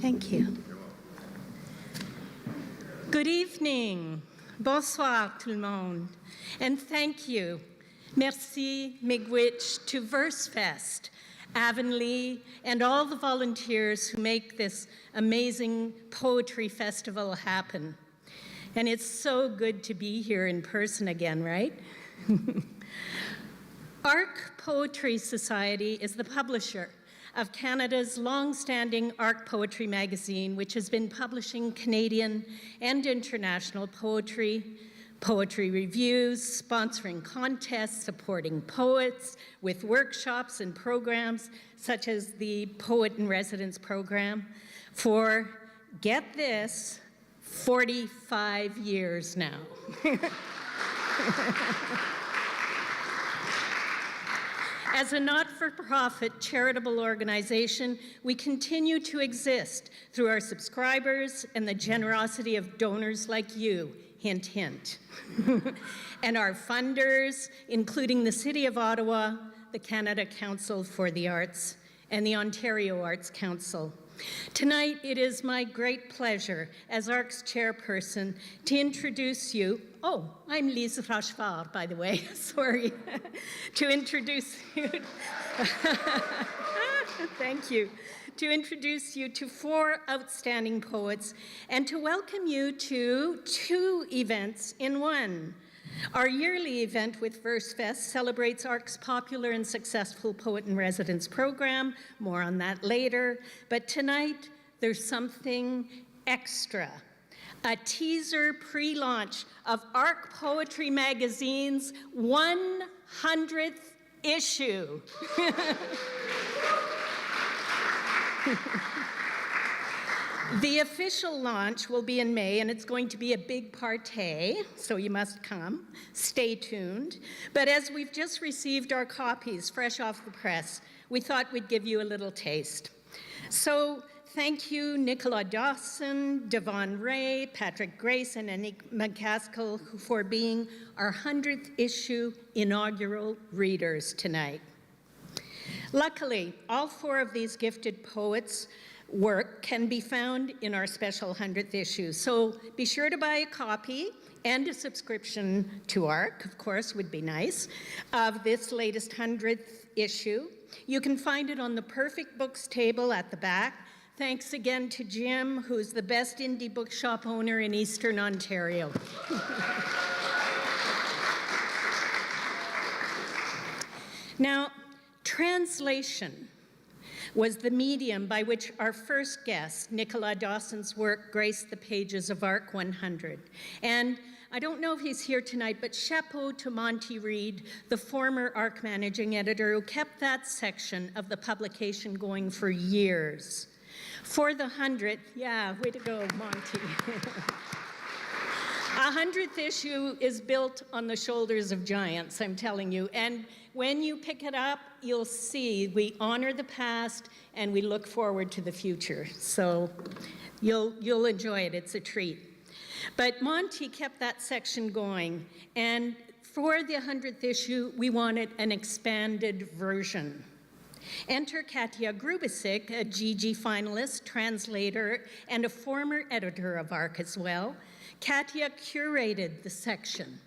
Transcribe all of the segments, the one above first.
Thank you. Good evening. Bonsoir tout le monde. And thank you. Merci, miigwech, to Versefest, Avonlea, and all the volunteers who make this amazing poetry festival happen. And it's so good to be here in person again, right? ARC Poetry Society is the publisher of Canada's long-standing ARC Poetry magazine, which has been publishing Canadian and international poetry, poetry reviews, sponsoring contests, supporting poets with workshops and programs such as the Poet in Residence program for, get this, 45 years now. As a not-for-profit charitable organization, we continue to exist through our subscribers and the generosity of donors like you, hint, hint, and our funders, including the City of Ottawa, the Canada Council for the Arts, and the Ontario Arts Council. Tonight, it is my great pleasure as ARC's chairperson to introduce you, I'm Lise Rochefort, by the way, sorry, to introduce you, thank you, to introduce you to 4 outstanding poets and to welcome you to 2 events in one. Our yearly event with Versefest celebrates ARC's popular and successful Poet in Residence program, more on that later, but tonight there's something extra, a teaser pre-launch of ARC Poetry Magazine's 100th issue. The official launch will be in May, and it's going to be a big party, so you must come. Stay tuned. But as we've just received our copies fresh off the press, we thought we'd give you a little taste. So thank you, Nicola Dawson, Devon Ray, Patrick Grace, and Anik McCaskill for being our 100th issue inaugural readers tonight. Luckily, all 4 of these gifted poets' work can be found in our special 100th issue. So be sure to buy a copy and a subscription to ARC, of course, would be nice, of this latest 100th issue. You can find it on the Perfect Books table at the back. Thanks again to Jim, who's the best indie bookshop owner in Eastern Ontario. Now, translation was the medium by which our first guest, Nicola Dawson's work, graced the pages of ARC 100. And I don't know if he's here tonight, but chapeau to Monty Reed, the former ARC managing editor who kept that section of the publication going for years. For the 100th, yeah, way to go, Monty. A 100th issue is built on the shoulders of giants, I'm telling you. And when you pick it up, you'll see we honor the past and we look forward to the future. So you'll enjoy it, it's a treat. But Monty kept that section going. And for the 100th issue, we wanted an expanded version. Enter Katia Grubisic, a GG finalist, translator, and a former editor of ARC as well. Katia curated the section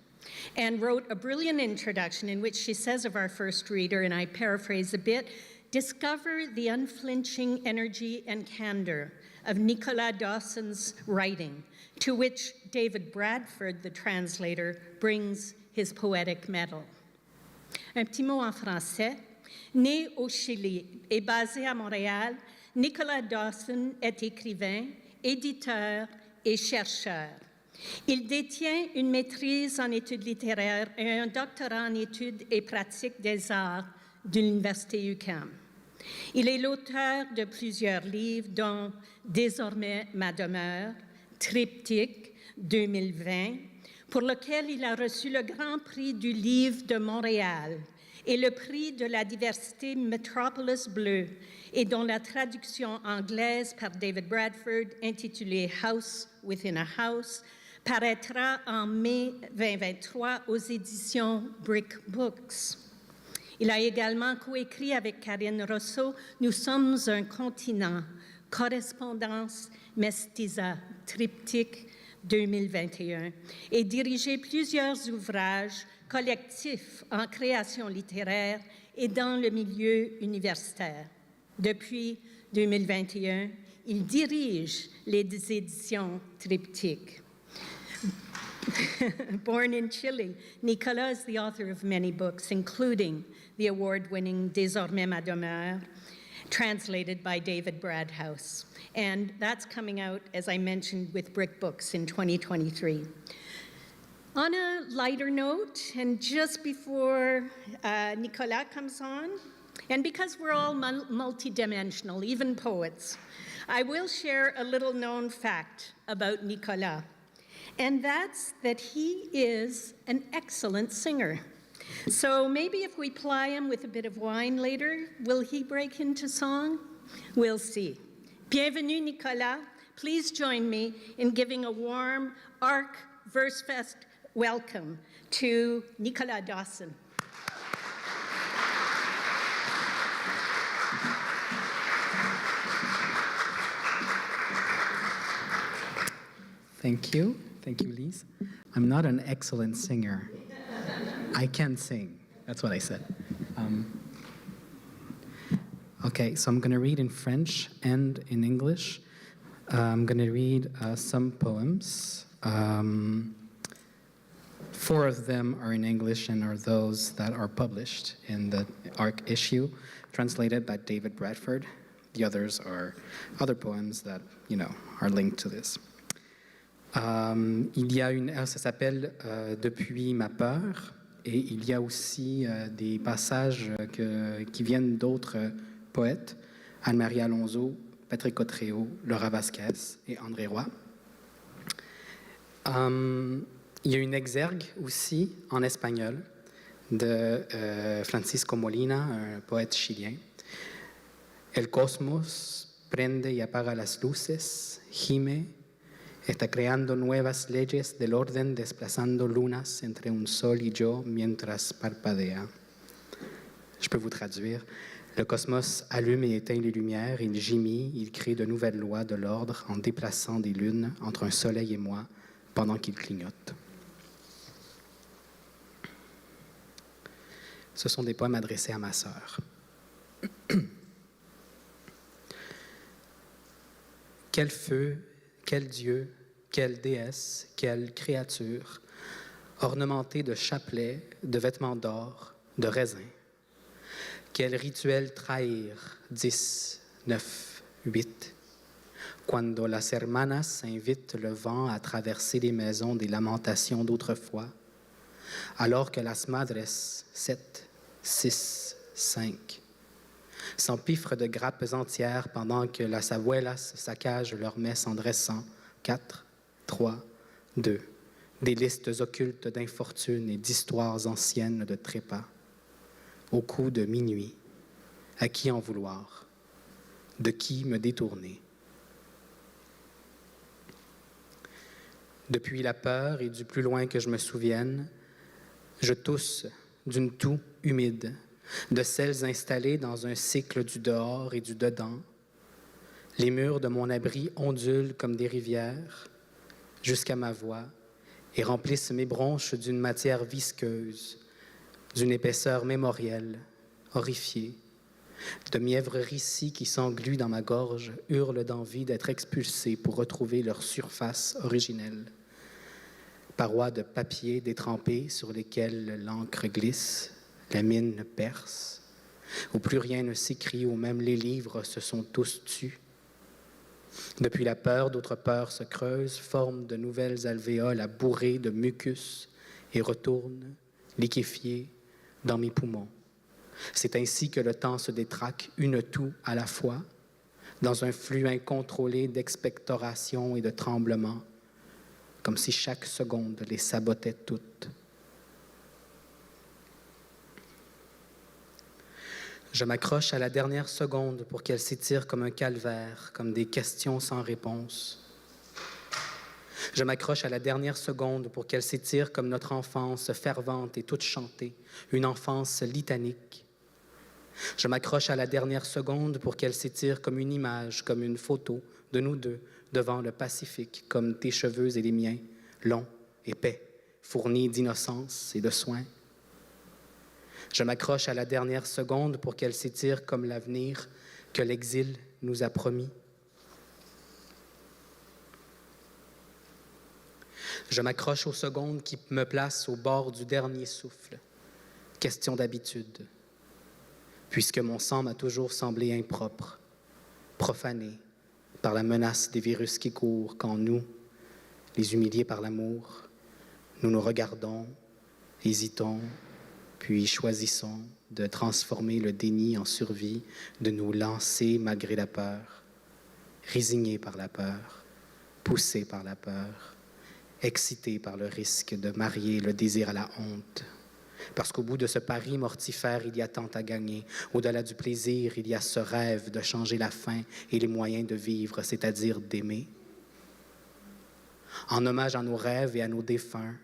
and wrote a brilliant introduction in which she says of our first reader, and I paraphrase a bit, discover the unflinching energy and candor of Nicola Dawson's writing, to which David Bradford, the translator, brings his poetic medal. Un petit mot en français. Né au Chili et basé à Montréal, Nicola Dawson est écrivain, éditeur et chercheur. Il détient une maîtrise en études littéraires et un doctorat en études et pratiques des arts de l'Université UQAM. Il est l'auteur de plusieurs livres, dont Désormais ma demeure, Triptyque 2020, pour lequel il a reçu le Grand Prix du Livre de Montréal et le prix de la diversité Metropolis Bleu, et dont la traduction anglaise par David Bradford, intitulée House Within a House, paraîtra en mai 2023 aux éditions Brick Books. Il a également coécrit avec Karine Rousseau « Nous sommes un continent », Correspondance Mestiza, triptyque 2021, et dirigé plusieurs ouvrages collectifs en création littéraire et dans le milieu universitaire. Depuis 2021, il dirige les éditions Triptyque. Born in Chile, Nicolas is the author of many books, including the award-winning Désormais ma demeure, translated by David Bradhouse. And that's coming out, as I mentioned, with Brick Books in 2023. On a lighter note, and just before Nicolas comes on, and because we're all multidimensional, even poets, I will share a little known fact about Nicolas, and that's that he is an excellent singer. So maybe if we ply him with a bit of wine later, will he break into song? We'll see. Bienvenue, Nicolas. Please join me in giving a warm ARC Versefest welcome to Nicolas Dawson. Thank you, Lise. I'm not an excellent singer. I can sing, that's what I said. Okay, so I'm gonna read in French and in English. I'm gonna read some poems. 4 of them are in English and are those that are published in the ARC issue, translated by David Bradford. The others are other poems that, are linked to this. Ça s'appelle Depuis ma peur, et il y a aussi des passages qui viennent d'autres poètes, Anne-Marie Alonso, Patrick Cotréau, Laura Vasquez et André Roy. Il y a une exergue aussi en espagnol de Francisco Molina, un poète chilien. El cosmos prende y apaga las luces, gime, está creando nuevas leyes del orden, desplazando lunas entre un sol y yo mientras parpadea. Je peux vous traduire. Le cosmos allume et éteint les lumières, il gémit, il crée de nouvelles lois de l'ordre en déplaçant des lunes entre un soleil et moi pendant qu'il clignote. Ce sont des poèmes adressés à ma sœur. Quel feu, quel dieu, quelle déesse, quelle créature, ornementée de chapelets, de vêtements d'or, de raisins. Quel rituel trahir, 10, 9, 8. Cuando las hermanas invitent le vent à traverser les maisons des lamentations d'autrefois, alors que las madres, 7, 6, 5, s'empiffrent de grappes entières pendant que las abuelas saccagent leur messe en dressant 4, 3, 2, des listes occultes d'infortunes et d'histoires anciennes de trépas. Au coup de minuit, à qui en vouloir? De qui me détourner? Depuis la peur et du plus loin que je me souvienne, je tousse d'une toux humide, de celles installées dans un cycle du dehors et du dedans. Les murs de mon abri ondulent comme des rivières jusqu'à ma voix et remplissent mes bronches d'une matière visqueuse, d'une épaisseur mémorielle, horrifiée. De mièvres récits qui s'engluent dans ma gorge hurlent d'envie d'être expulsés pour retrouver leur surface originelle. Parois de papier détrempées sur lesquelles l'encre glisse, la mine perce, où plus rien ne s'écrit, où même les livres se sont tous tus. Depuis la peur, d'autres peurs se creusent, forment de nouvelles alvéoles à bourrer de mucus et retournent, liquéfiées, dans mes poumons. C'est ainsi que le temps se détraque, une toux à la fois, dans un flux incontrôlé d'expectoration et de tremblements, comme si chaque seconde les sabotait toutes. Je m'accroche à la dernière seconde pour qu'elle s'étire comme un calvaire, comme des questions sans réponse. Je m'accroche à la dernière seconde pour qu'elle s'étire comme notre enfance fervente et toute chantée, une enfance litanique. Je m'accroche à la dernière seconde pour qu'elle s'étire comme une image, comme une photo de nous deux devant le Pacifique, comme tes cheveux et les miens, longs, épais, fournis d'innocence et de soins. Je m'accroche à la dernière seconde pour qu'elle s'étire comme l'avenir que l'exil nous a promis. Je m'accroche aux secondes qui me placent au bord du dernier souffle. Question d'habitude. Puisque mon sang m'a toujours semblé impropre, profané par la menace des virus qui courent quand nous, les humiliés par l'amour, nous nous regardons, hésitons, puis choisissons de transformer le déni en survie, de nous lancer malgré la peur, résignés par la peur, poussés par la peur, excités par le risque de marier le désir à la honte. Parce qu'au bout de ce pari mortifère, il y a tant à gagner. Au-delà du plaisir, il y a ce rêve de changer la fin et les moyens de vivre, c'est-à-dire d'aimer. En hommage à nos rêves et à nos défunts,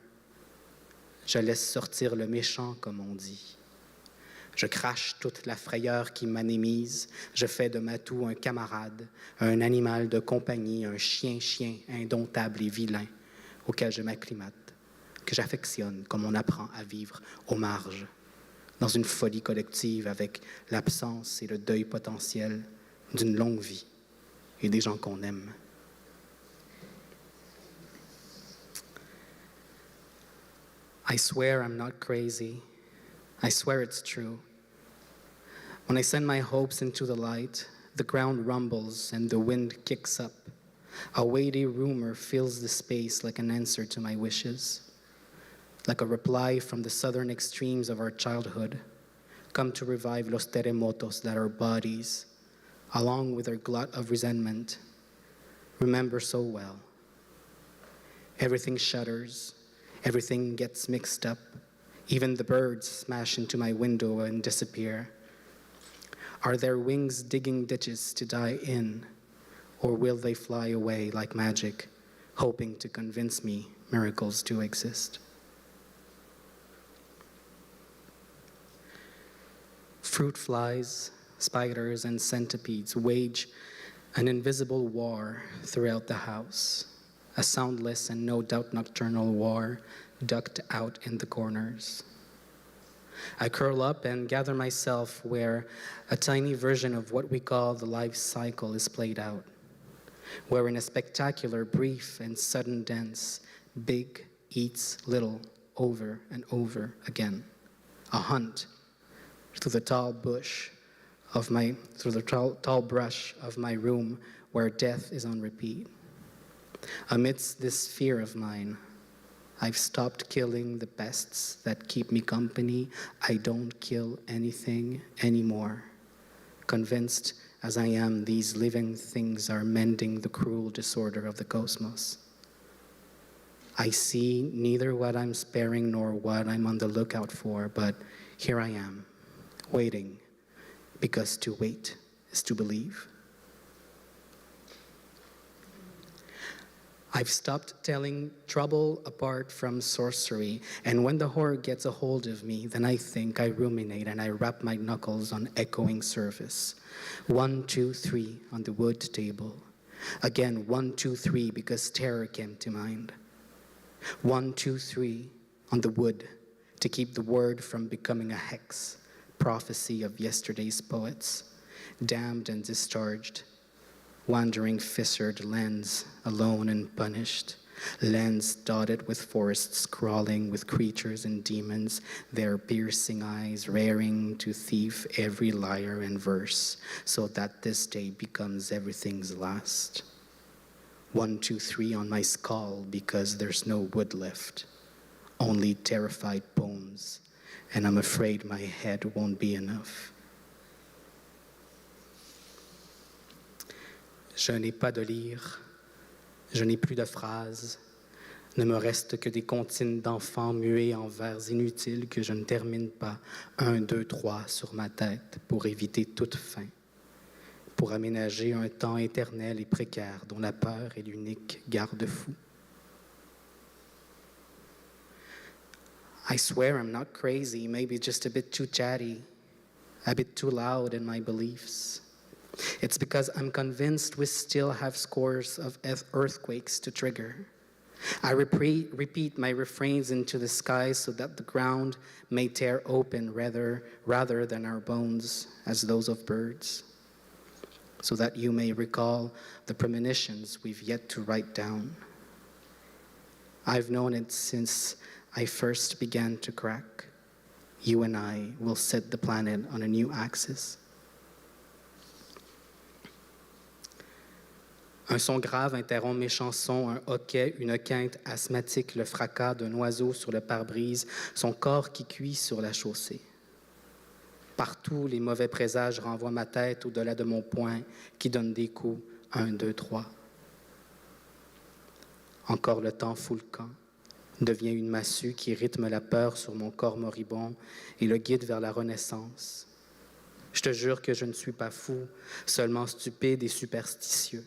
je laisse sortir le méchant, comme on dit. Je crache toute la frayeur qui m'anémise. Je fais de Matou un camarade, un animal de compagnie, un chien indomptable et vilain auquel je m'acclimate, que j'affectionne comme on apprend à vivre aux marges, dans une folie collective avec l'absence et le deuil potentiel d'une longue vie et des gens qu'on aime. I swear I'm not crazy. I swear it's true. When I send my hopes into the light, the ground rumbles and the wind kicks up. A weighty rumor fills the space like an answer to my wishes, like a reply from the southern extremes of our childhood, come to revive los terremotos that our bodies, along with their glut of resentment, remember so well. Everything shudders, everything gets mixed up, even the birds smash into my window and disappear. Are their wings digging ditches to die in, or will they fly away like magic, hoping to convince me miracles do exist? Fruit flies, spiders, and centipedes wage an invisible war throughout the house, a soundless and no doubt nocturnal war ducked out in the corners. I curl up and gather myself where a tiny version of what we call the life cycle is played out, where in a spectacular, brief, and sudden dance, big eats little over and over again. A hunt through the tall brush of my room where death is on repeat. Amidst this fear of mine, I've stopped killing the pests that keep me company. I don't kill anything anymore, convinced as I am these living things are mending the cruel disorder of the cosmos. I see neither what I'm sparing nor what I'm on the lookout for, but here I am, waiting, because to wait is to believe. I've stopped telling trouble apart from sorcery, and when the horror gets a hold of me, then I think, I ruminate, and I rap my knuckles on echoing surface. 1, 2, 3 on the wood table. Again, 1, 2, 3 because terror came to mind. 1, 2, 3 on the wood to keep the word from becoming a hex, prophecy of yesterday's poets, damned and discharged, wandering fissured lands, alone and punished, lands dotted with forests crawling with creatures and demons, their piercing eyes raring to thief every lyre and verse, so that this day becomes everything's last. 1, 2, 3 on my skull because there's no wood left, only terrified bones, and I'm afraid my head won't be enough. Je n'ai pas de lyre, je n'ai plus de phrases, ne me reste que des comptines d'enfants muets en vers inutiles que je ne termine pas 1, 2, 3 sur ma tête pour éviter toute fin, pour aménager un temps éternel et précaire dont la peur est l'unique garde-fou. I swear I'm not crazy, maybe just a bit too chatty. a bit too loud in my beliefs. It's because I'm convinced we still have scores of earthquakes to trigger. I repeat my refrains into the sky so that the ground may tear open rather than our bones as those of birds, so that you may recall the premonitions we've yet to write down. I've known it since I first began to crack. You and I will set the planet on a new axis. Un son grave interrompt mes chansons, un hoquet, une quinte asthmatique, le fracas d'un oiseau sur le pare-brise, son corps qui cuit sur la chaussée. Partout, les mauvais présages renvoient ma tête au-delà de mon poing qui donne des coups. 1, 2, 3. Encore le temps fout le camp, devient une massue qui rythme la peur sur mon corps moribond et le guide vers la renaissance. Je te jure que je ne suis pas fou, seulement stupide et superstitieux.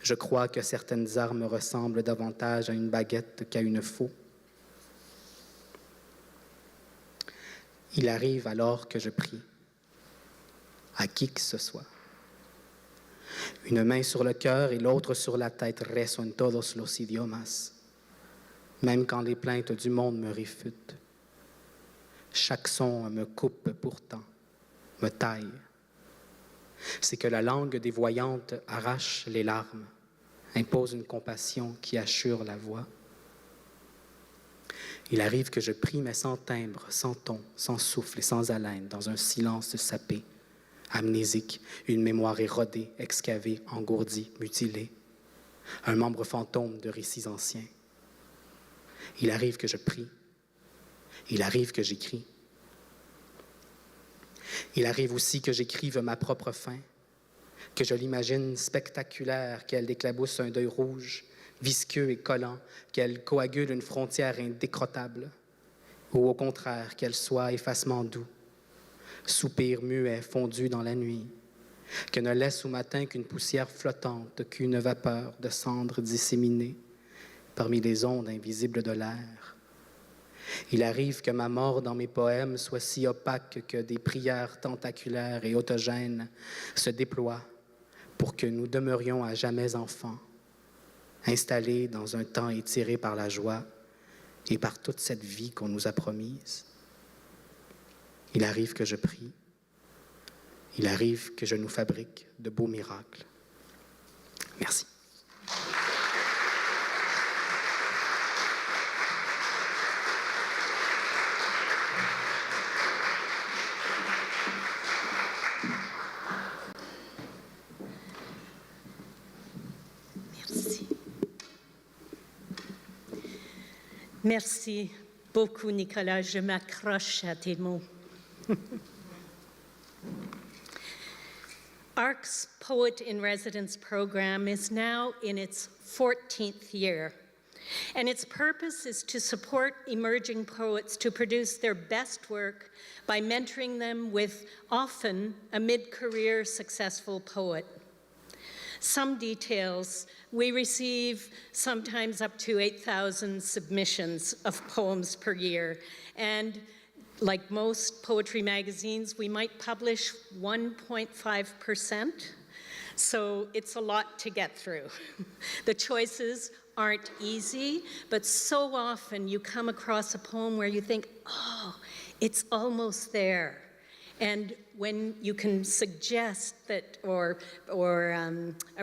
Je crois que certaines armes ressemblent davantage à une baguette qu'à une faux. Il arrive alors que je prie, à qui que ce soit. Une main sur le cœur et l'autre sur la tête, rezo en todos los idiomas, même quand les plaintes du monde me réfutent. Chaque son me coupe pourtant, me taille. C'est que la langue des voyantes arrache les larmes, impose une compassion qui assure la voix. Il arrive que je prie, mais sans timbre, sans ton, sans souffle et sans haleine, dans un silence sapé, amnésique, une mémoire érodée, excavée, engourdie, mutilée, un membre fantôme de récits anciens. Il arrive que je prie, il arrive que j'écris. Il arrive aussi que j'écrive ma propre fin, que je l'imagine spectaculaire, qu'elle éclabousse un deuil rouge, visqueux et collant, qu'elle coagule une frontière indécrottable, ou au contraire, qu'elle soit effacement doux, soupir muet fondu dans la nuit, que ne laisse au matin qu'une poussière flottante, qu'une vapeur de cendres disséminée parmi les ondes invisibles de l'air. Il arrive que ma mort dans mes poèmes soit si opaque que des prières tentaculaires et autogènes se déploient pour que nous demeurions à jamais enfants, installés dans un temps étiré par la joie et par toute cette vie qu'on nous a promise. Il arrive que je prie. Il arrive que je nous fabrique de beaux miracles. Merci. Merci beaucoup, Nicolas. Je m'accroche à tes mots. ARC's Poet in Residence program is now in its 14th year, and its purpose is to support emerging poets to produce their best work by mentoring them with often a mid-career successful poet. Some details: we receive sometimes up to 8,000 submissions of poems per year, and like most poetry magazines, we might publish 1.5%, so it's a lot to get through. The choices aren't easy, but so often you come across a poem where you think, oh, it's almost there. And when you can suggest that or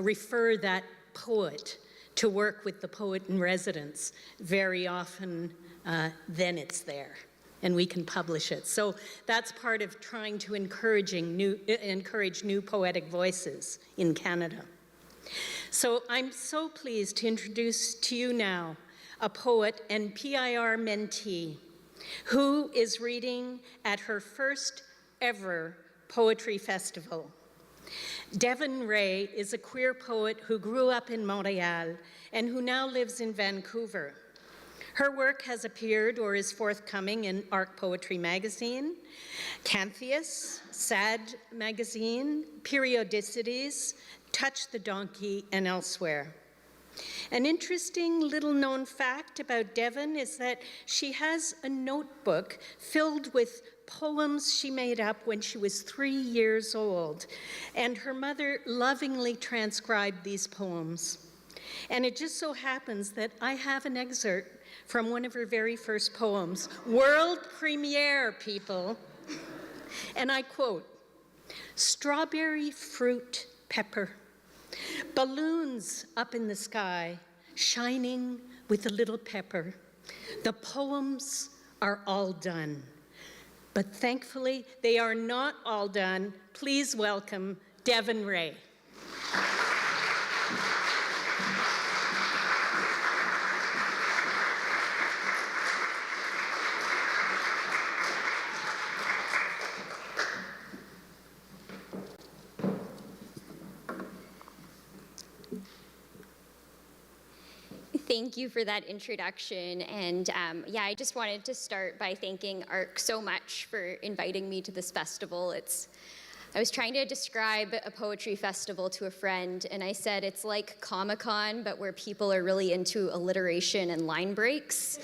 refer that poet to work with the poet in residence, very often then it's there and we can publish it. So that's part of trying to encourage new poetic voices in Canada. So I'm so pleased to introduce to you now a poet and PIR mentee who is reading at her first ever poetry festival. Devon Ray is a queer poet who grew up in Montreal and who now lives in Vancouver. Her work has appeared or is forthcoming in Arc Poetry magazine, Cantheus, Sad magazine, Periodicities, Touch the Donkey, and elsewhere. An interesting little known fact about Devon is that she has a notebook filled with poems she made up when she was 3 years old, and her mother lovingly transcribed these poems. And it just so happens that I have an excerpt from one of her very first poems, world premiere, people. And I quote, "Strawberry fruit pepper, balloons up in the sky, shining with a little pepper. The poems are all done. But thankfully, they are not all done. Please welcome Devon Ray." Thank you for that introduction. And yeah, I just wanted to start by thanking ARC so much for inviting me to this festival. I was trying to describe a poetry festival to a friend, and I said it's like Comic-Con, but where people are really into alliteration and line breaks.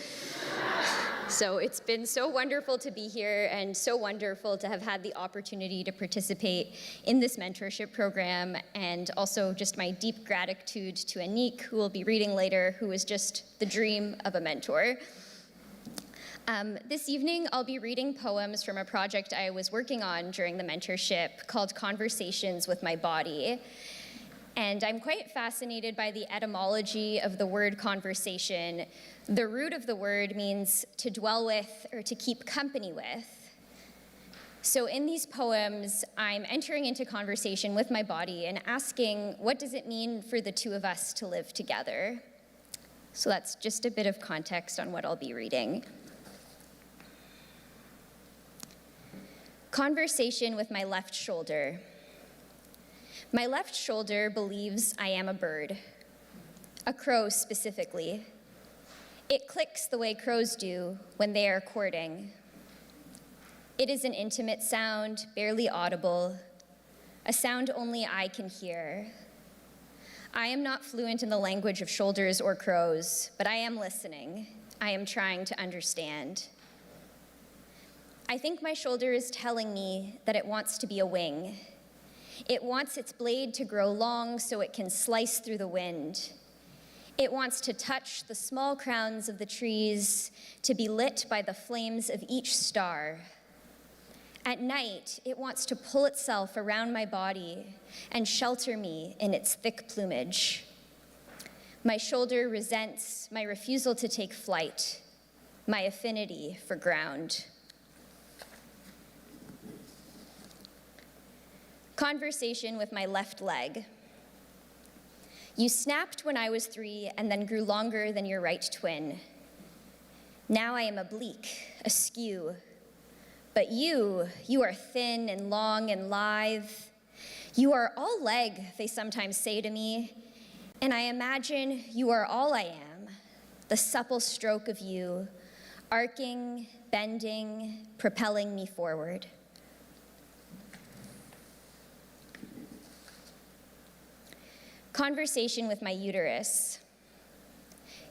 So it's been so wonderful to be here and so wonderful to have had the opportunity to participate in this mentorship program, and also just my deep gratitude to Anik, who will be reading later, who was just the dream of a mentor. This evening, I'll be reading poems from a project I was working on during the mentorship called Conversations with My Body. And I'm quite fascinated by the etymology of the word conversation. The root of the word means to dwell with or to keep company with. So in these poems, I'm entering into conversation with my body and asking, what does it mean for the two of us to live together? So that's just a bit of context on what I'll be reading. Conversation with my left shoulder. My left shoulder believes I am a bird, a crow specifically. It clicks the way crows do when they are courting. It is an intimate sound, barely audible, a sound only I can hear. I am not fluent in the language of shoulders or crows, but I am listening. I am trying to understand. I think my shoulder is telling me that it wants to be a wing. It wants its blade to grow long so it can slice through the wind. It wants to touch the small crowns of the trees, to be lit by the flames of each star. At night, it wants to pull itself around my body and shelter me in its thick plumage. My shoulder resents my refusal to take flight, my affinity for ground. Conversation with my left leg. You snapped when I was 3 and then grew longer than your right twin. Now I am oblique, askew. But you are thin and long and lithe. You are all leg, they sometimes say to me, and I imagine you are all I am, the supple stroke of you, arcing, bending, propelling me forward. Conversation with my uterus.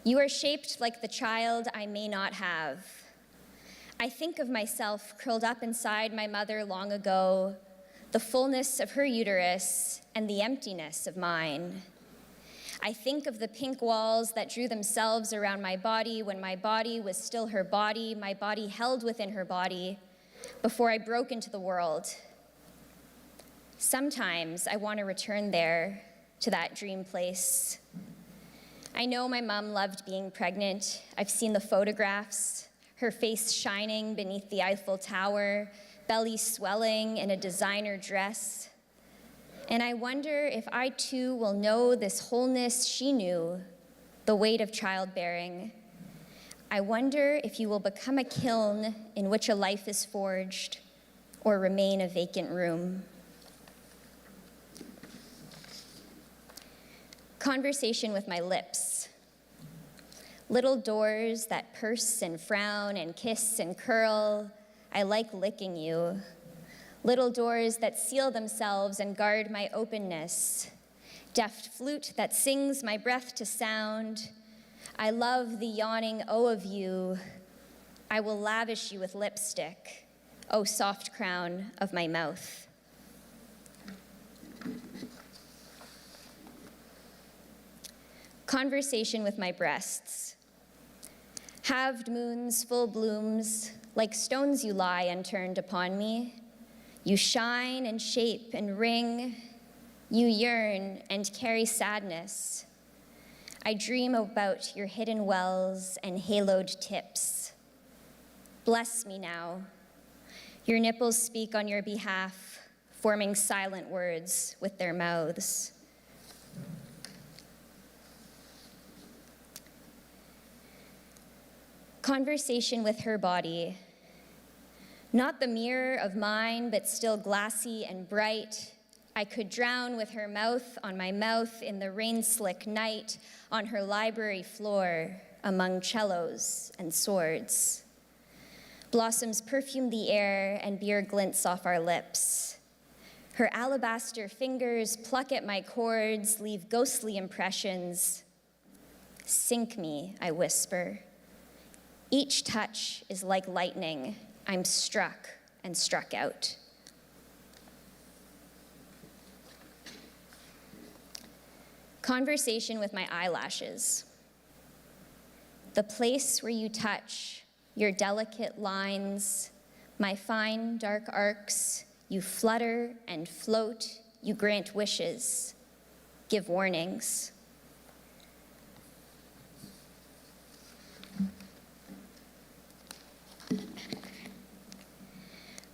You are shaped like the child I may not have. I think of myself curled up inside my mother long ago, the fullness of her uterus and the emptiness of mine. I think of the pink walls that drew themselves around my body when my body was still her body, my body held within her body, before I broke into the world. Sometimes I want to return there, to that dream place. I know my mom loved being pregnant. I've seen the photographs, her face shining beneath the Eiffel Tower, belly swelling in a designer dress. And I wonder if I too will know this wholeness she knew, the weight of childbearing. I wonder if you will become a kiln in which a life is forged, or remain a vacant room. Conversation with my lips. Little doors that purse and frown and kiss and curl. I like licking you. Little doors that seal themselves and guard my openness. Deft flute that sings my breath to sound. I love the yawning O of you. I will lavish you with lipstick. O soft crown of my mouth. Conversation with my breasts. Halved moons, full blooms, like stones you lie unturned upon me. You shine and shape and ring. You yearn and carry sadness. I dream about your hidden wells and haloed tips. Bless me now. Your nipples speak on your behalf, forming silent words with their mouths. Conversation with her body. Not the mirror of mine, but still glassy and bright. I could drown with her mouth on my mouth in the rain-slick night on her library floor among cellos and swords. Blossoms perfume the air and beer glints off our lips. Her alabaster fingers pluck at my chords, leave ghostly impressions. Sink me, I whisper. Each touch is like lightning. I'm struck and struck out. Conversation with my eyelashes. The place where you touch, your delicate lines, my fine dark arcs, you flutter and float, you grant wishes, give warnings.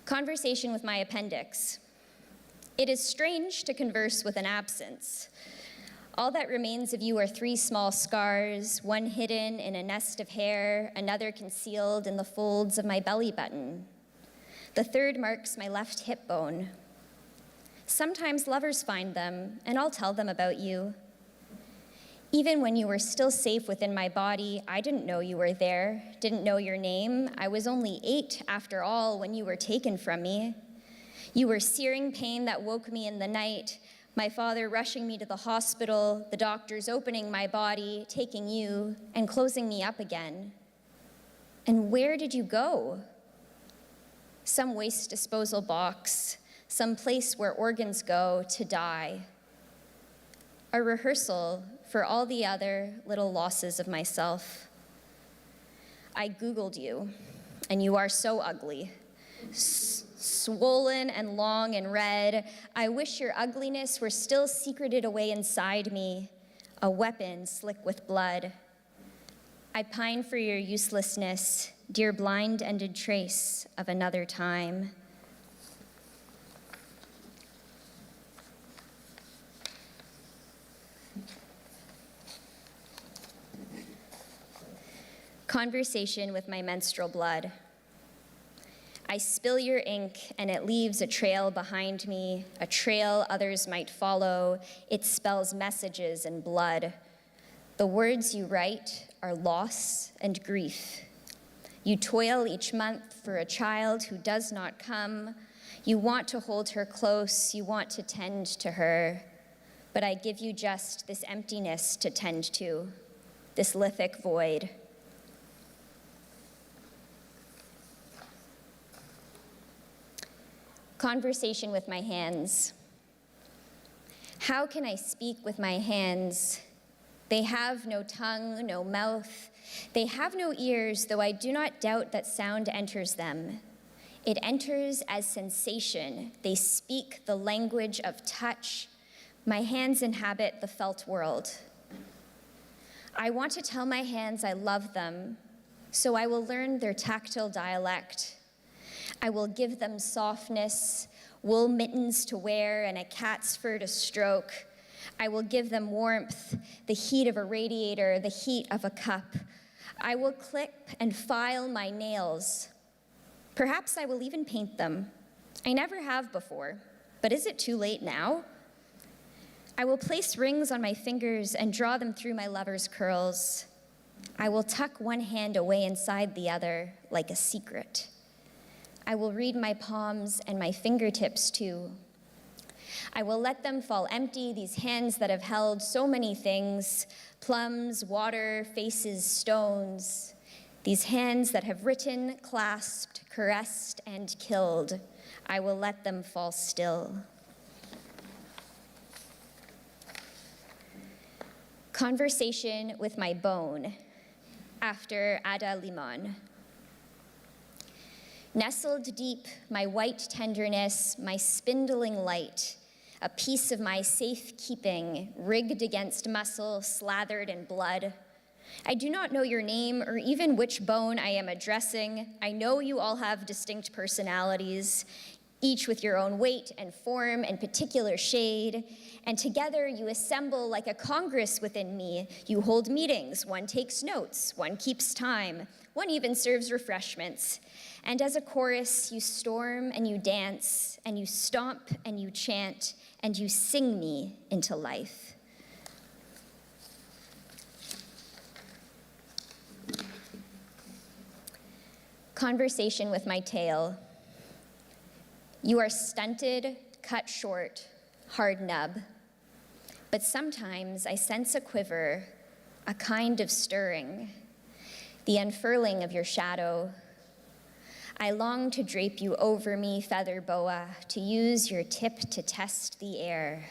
Conversation with my appendix. It is strange to converse with an absence. All that remains of you are 3 small scars, one hidden in a nest of hair, another concealed in the folds of my belly button. The third marks my left hip bone. Sometimes lovers find them, and I'll tell them about you. Even when you were still safe within my body, I didn't know you were there, didn't know your name. I was only 8, after all, when you were taken from me. You were searing pain that woke me in the night, my father rushing me to the hospital, the doctors opening my body, taking you, and closing me up again. And where did you go? Some waste disposal box, some place where organs go to die. A rehearsal for all the other little losses of myself. I Googled you, and you are so ugly. Swollen and long and red. I wish your ugliness were still secreted away inside me, a weapon slick with blood. I pine for your uselessness, dear blind-ended trace of another time. Conversation with my menstrual blood. I spill your ink and it leaves a trail behind me, a trail others might follow. It spells messages in blood. The words you write are loss and grief. You toil each month for a child who does not come. You want to hold her close, you want to tend to her, but I give you just this emptiness to tend to, this lithic void. Conversation with my hands. How can I speak with my hands? They have no tongue, no mouth. They have no ears, though I do not doubt that sound enters them. It enters as sensation. They speak the language of touch. My hands inhabit the felt world. I want to tell my hands I love them, so I will learn their tactile dialect. I will give them softness, wool mittens to wear, and a cat's fur to stroke. I will give them warmth, the heat of a radiator, the heat of a cup. I will clip and file my nails. Perhaps I will even paint them. I never have before, but is it too late now? I will place rings on my fingers and draw them through my lover's curls. I will tuck one hand away inside the other like a secret. I will read my palms and my fingertips too. I will let them fall empty, these hands that have held so many things, plums, water, faces, stones. These hands that have written, clasped, caressed, and killed, I will let them fall still. Conversation with my bone, after Ada Limon. Nestled deep, my white tenderness, my spindling light, a piece of my safekeeping, rigged against muscle, slathered in blood. I do not know your name or even which bone I am addressing. I know you all have distinct personalities, each with your own weight and form and particular shade, and together you assemble like a congress within me. You hold meetings, one takes notes, one keeps time, one even serves refreshments. And as a chorus, you storm and you dance, and you stomp and you chant, and you sing me into life. Conversation with my tail. You are stunted, cut short, hard nub. But sometimes I sense a quiver, a kind of stirring, the unfurling of your shadow. I long to drape you over me, feather boa, to use your tip to test the air.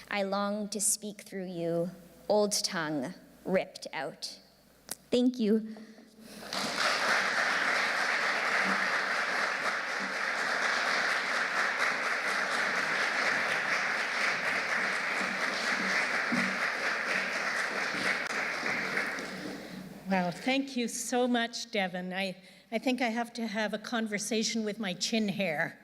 I long to speak through you, old tongue ripped out. Thank you. Wow, thank you so much, Devin. I think I have to have a conversation with my chin hair.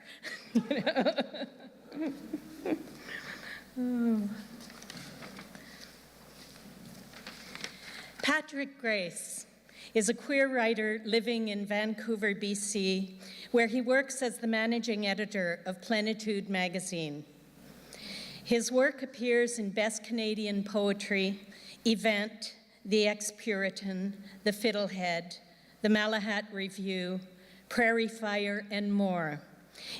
Patrick Grace is a queer writer living in Vancouver, BC, where he works as the managing editor of Plenitude magazine. His work appears in Best Canadian Poetry, Event, The Ex-Puritan, The Fiddlehead, The Malahat Review, Prairie Fire, and more.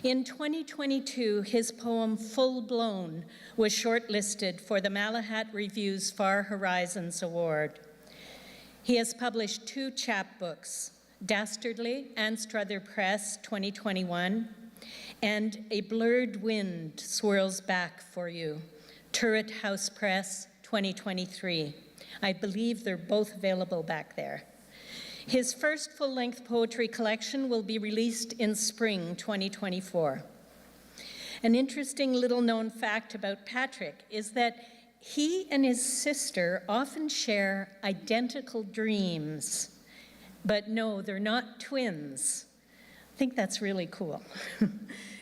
In 2022, his poem Full Blown was shortlisted for the Malahat Review's Far Horizons Award. He has published 2 chapbooks, Dastardly, Anstruther Press, 2021, and A Blurred Wind Swirls Back for You, Turret House Press, 2023. I believe they're both available back there. His first full-length poetry collection will be released in spring 2024. An interesting little-known fact about Patrick is that he and his sister often share identical dreams, but no, they're not twins. I think that's really cool.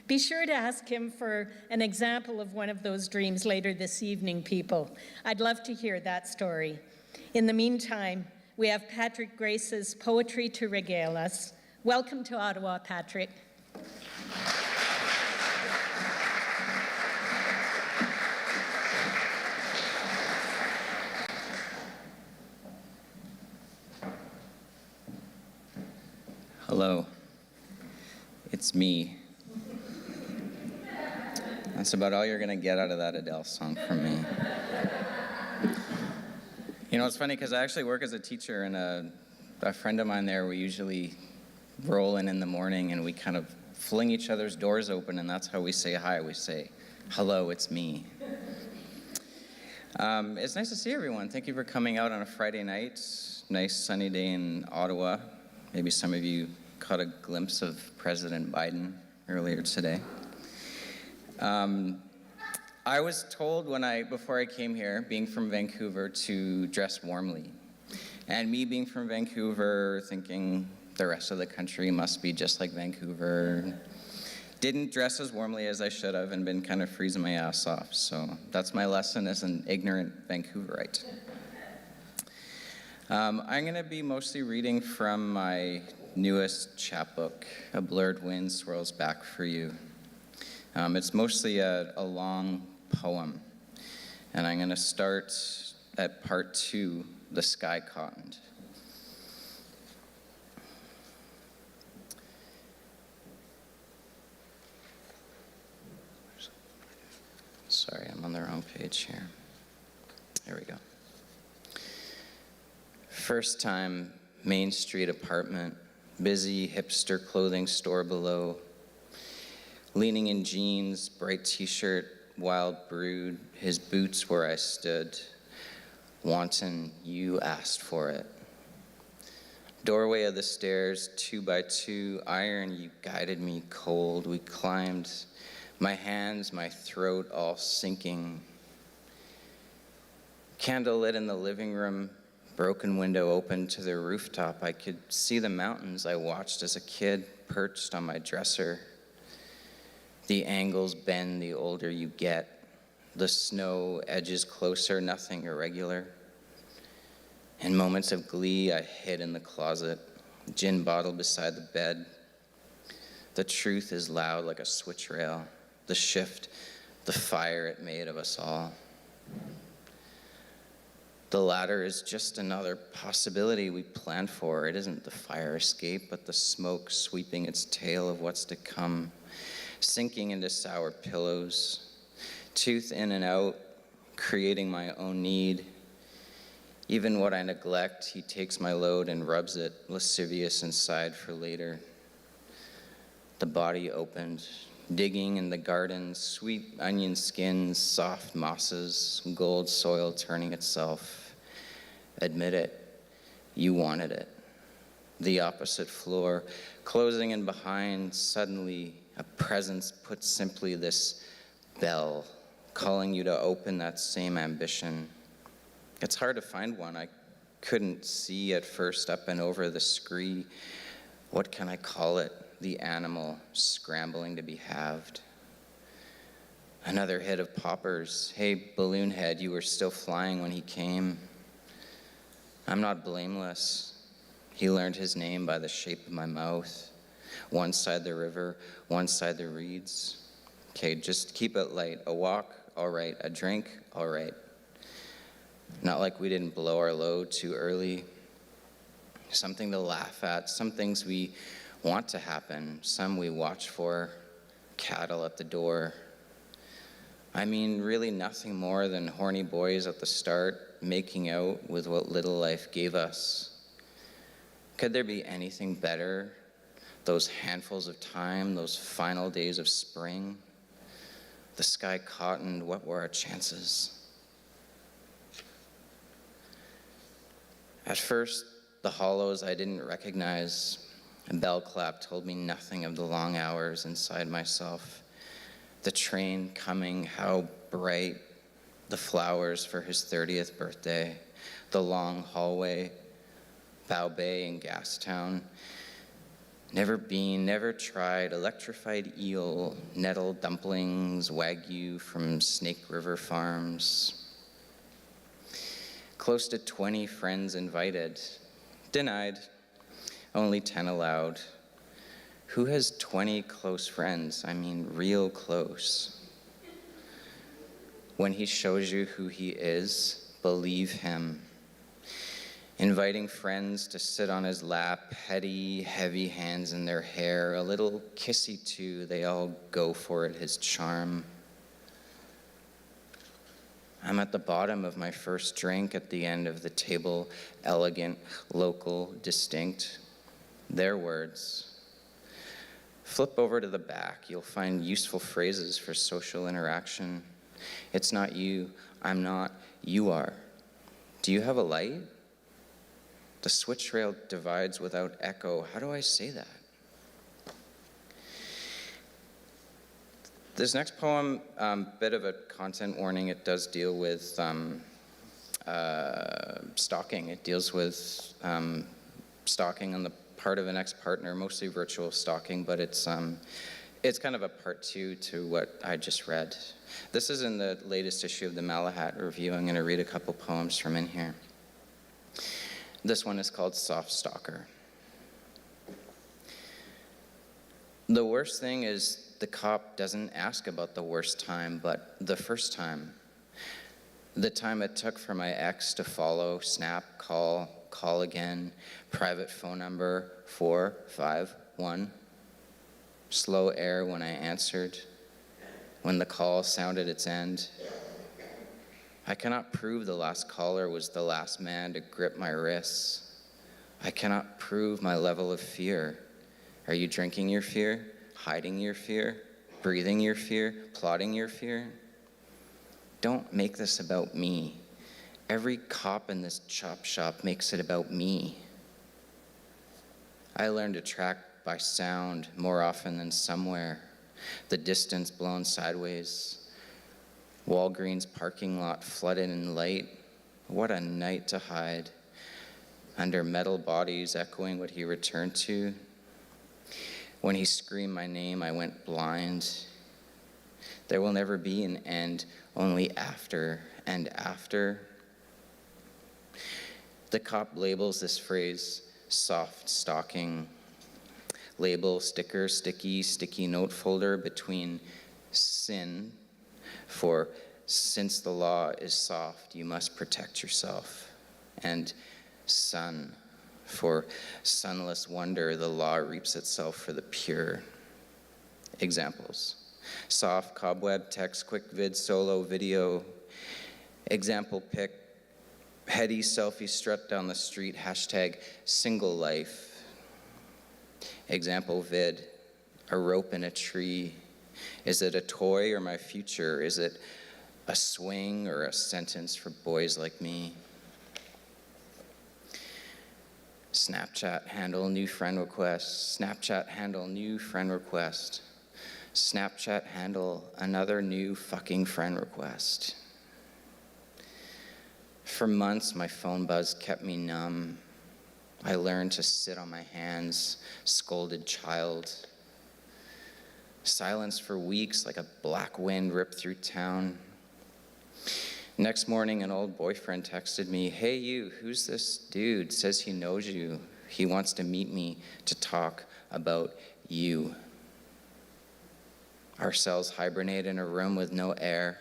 Be sure to ask him for an example of one of those dreams later this evening, people. I'd love to hear that story. In the meantime, we have Patrick Grace's poetry to regale us. Welcome to Ottawa, Patrick. Hello, it's me. That's about all you're gonna get out of that Adele song from me. You know, it's funny because I actually work as a teacher, and a friend of mine there, we usually roll in the morning and we kind of fling each other's doors open, and that's how we say hi. We say, hello, it's me. It's nice to see everyone. Thank you for coming out on a Friday night. Nice sunny day in Ottawa. Maybe some of you caught a glimpse of President Biden earlier today. I was told before I came here, being from Vancouver, to dress warmly. And me being from Vancouver, thinking the rest of the country must be just like Vancouver, didn't dress as warmly as I should have and been kind of freezing my ass off. So that's my lesson as an ignorant Vancouverite. I'm gonna be mostly reading from my newest chapbook, A Blurred Wind Swirls Back for You. It's mostly a long poem, and I'm gonna start at part 2, The Sky Cottoned. Sorry, I'm on the wrong page here. There we go. First time Main Street apartment, busy hipster clothing store below. Leaning in jeans, bright t-shirt, wild brood, his boots where I stood. Wanton, you asked for it. Doorway of the stairs, 2 by 2, iron, you guided me cold. We climbed, my hands, my throat all sinking. Candle lit in the living room, broken window open to the rooftop. I could see the mountains I watched as a kid perched on my dresser. The angles bend the older you get. The snow edges closer, nothing irregular. In moments of glee, I hid in the closet, gin bottle beside the bed. The truth is loud like a switch rail, the shift, the fire it made of us all. The latter is just another possibility we planned for. It isn't the fire escape, but the smoke sweeping its tail of what's to come, sinking into sour pillows, tooth in and out, creating my own need. Even what I neglect, he takes my load and rubs it, lascivious inside for later. The body opened, digging in the garden, sweet onion skins, soft mosses, gold soil turning itself. Admit it, you wanted it. The opposite floor, closing in behind, suddenly a presence put simply, this bell, calling you to open that same ambition. It's hard to find one. I couldn't see at first up and over the scree. What can I call it? The animal scrambling to be halved. Another hit of poppers. Hey, balloon head, you were still flying when he came. I'm not blameless. He learned his name by the shape of my mouth. One side the river, one side the reeds. Okay, just keep it light. A walk, all right. A drink, all right. Not like we didn't blow our load too early. Something to laugh at, some things we want to happen, some we watch for, cattle at the door. I mean, really nothing more than horny boys at the start, making out with what little life gave us. Could there be anything better? Those handfuls of time, those final days of spring, the sky cottoned, what were our chances? At first, the hollows I didn't recognize. A bell clap told me nothing of the long hours inside myself. The train coming, how bright, the flowers for his 30th birthday, the long hallway, Bow Bay and Gastown. Never been, never tried, electrified eel, nettle dumplings, Wagyu from Snake River Farms. Close to 20 friends invited, denied, only 10 allowed. Who has 20 close friends? I mean, real close. When he shows you who he is, believe him. Inviting friends to sit on his lap, heady, heavy hands in their hair, a little kissy too, they all go for it, his charm. I'm at the bottom of my first drink at the end of the table, elegant, local, distinct. Their words. Flip over to the back, you'll find useful phrases for social interaction. It's not you, I'm not, you are. Do you have a light? The switch rail divides without echo. How do I say that? This next poem, bit of a content warning. It does deal with stalking. It deals with stalking on the part of an ex-partner, mostly virtual stalking, but it's kind of a part two to what I just read. This is in the latest issue of the Malahat Review. I'm going to read a couple poems from in here. This one is called Soft Stalker. The worst thing is the cop doesn't ask about the worst time, but the first time. The time it took for my ex to follow, snap, call again, private phone number 451. Slow air when I answered, when the call sounded its end. I cannot prove the last caller was the last man to grip my wrists. I cannot prove my level of fear. Are you drinking your fear? Hiding your fear? Breathing your fear? Plotting your fear? Don't make this about me. Every cop in this chop shop makes it about me. I learned to track by sound more often than somewhere. The distance blown sideways. Walgreens parking lot flooded in light. What a night to hide. Under metal bodies echoing what he returned to. When he screamed my name, I went blind. There will never be an end, only after and after. The cop labels this phrase soft stalking. Label, sticker, sticky note folder between sin for since the law is soft, you must protect yourself. And sun for sunless wonder, the law reaps itself for the pure. Examples. Soft, cobweb, text, quick vid, solo, video. Example pic, heady selfie strut down the street, hashtag single life. Example vid, a rope in a tree. Is it a toy or my future? Is it a swing or a sentence for boys like me? Snapchat handle, new friend request. Snapchat handle, new friend request. Snapchat handle, another new fucking friend request. For months, my phone buzz kept me numb. I learned to sit on my hands, scolded child. Silence for weeks like a black wind ripped through town. Next morning, an old boyfriend texted me, "Hey you, who's this dude? Says he knows you. He wants to meet me to talk about you." Our cells hibernate in a room with no air.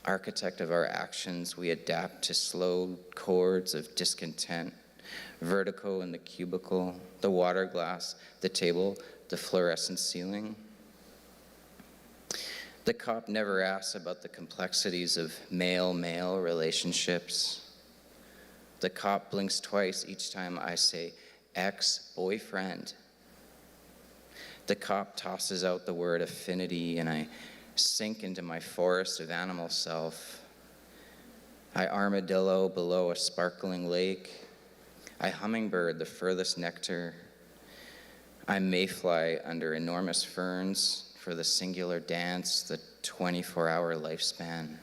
Architect of our actions, we adapt to slow chords of discontent. Vertigo in the cubicle, the water glass, the table, the fluorescent ceiling. The cop never asks about the complexities of male-male relationships. The cop blinks twice each time I say ex-boyfriend. The cop tosses out the word affinity and I sink into my forest of animal self. I armadillo below a sparkling lake. I hummingbird the furthest nectar. I mayfly under enormous ferns for the singular dance, the 24-hour lifespan.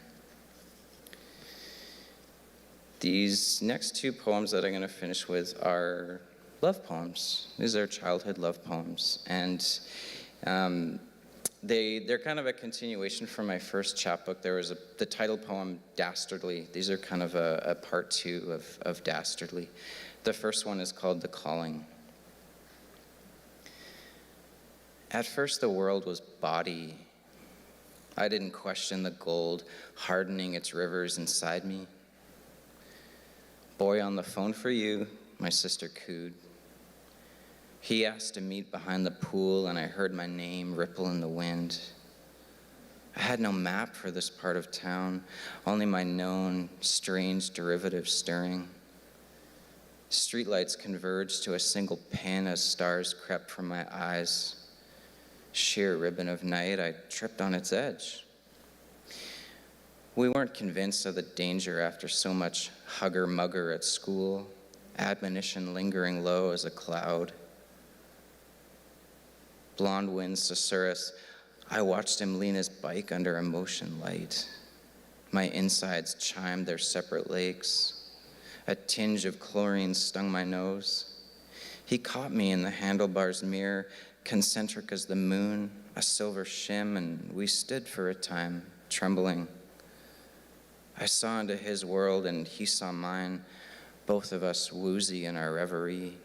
These next two poems that I'm going to finish with are love poems. These are childhood love poems. And they're kind of a continuation from my first chapbook. There was the title poem, Dastardly. These are kind of a part two of Dastardly. The first one is called The Calling. At first, the world was body. I didn't question the gold hardening its rivers inside me. "Boy on the phone for you," my sister cooed. He asked to meet behind the pool, and I heard my name ripple in the wind. I had no map for this part of town, only my known, strange derivative stirring. Streetlights converged to a single pan as stars crept from my eyes. Sheer ribbon of night, I tripped on its edge. We weren't convinced of the danger after so much hugger-mugger at school, admonition lingering low as a cloud. Blonde wind susurrus, I watched him lean his bike under a motion light. My insides chimed their separate lakes. A tinge of chlorine stung my nose. He caught me in the handlebar's mirror, concentric as the moon, a silver shim, and we stood for a time, trembling. I saw into his world and he saw mine, both of us woozy in our reverie.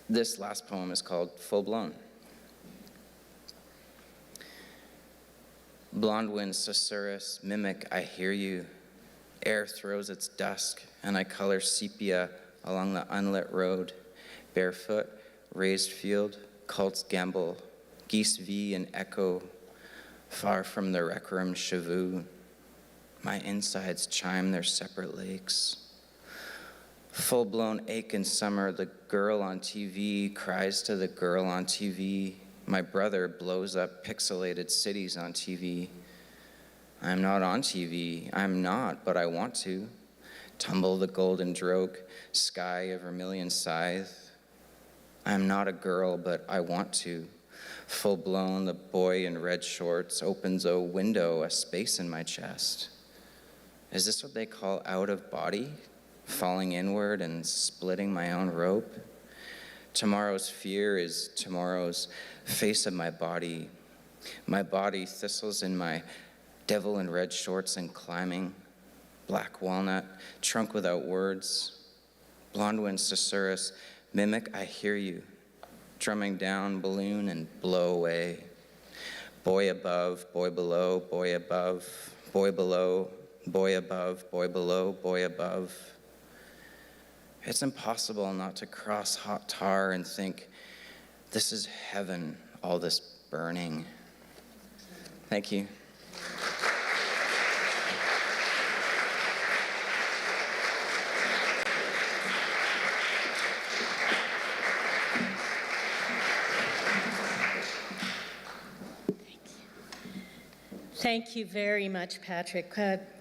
This last poem is called Full Blown. Blonde wind susurrus, mimic, I hear you. Air throws its dusk, and I color sepia along the unlit road. Barefoot, raised field, cults gamble, geese V and echo, far from the rec room chavoo. My insides chime their separate lakes. Full-blown ache in summer, the girl on TV cries to the girl on TV. My brother blows up pixelated cities on TV. I'm not on TV, I'm not, but I want to. Tumble the golden droke, sky a vermilion scythe. I'm not a girl, but I want to. Full-blown, the boy in red shorts opens a window, a space in my chest. Is this what they call out of body? Falling inward and splitting my own rope? Tomorrow's fear is tomorrow's face of my body. My body thistles in my devil in red shorts and climbing. Black walnut, trunk without words. Blonde wind susurrus, mimic, I hear you. Drumming down, balloon, and blow away. Boy above, boy below, boy above, boy below, boy above, boy below, boy above. It's impossible not to cross hot tar and think, this is heaven, all this burning. Thank you. Thank you very much, Patrick.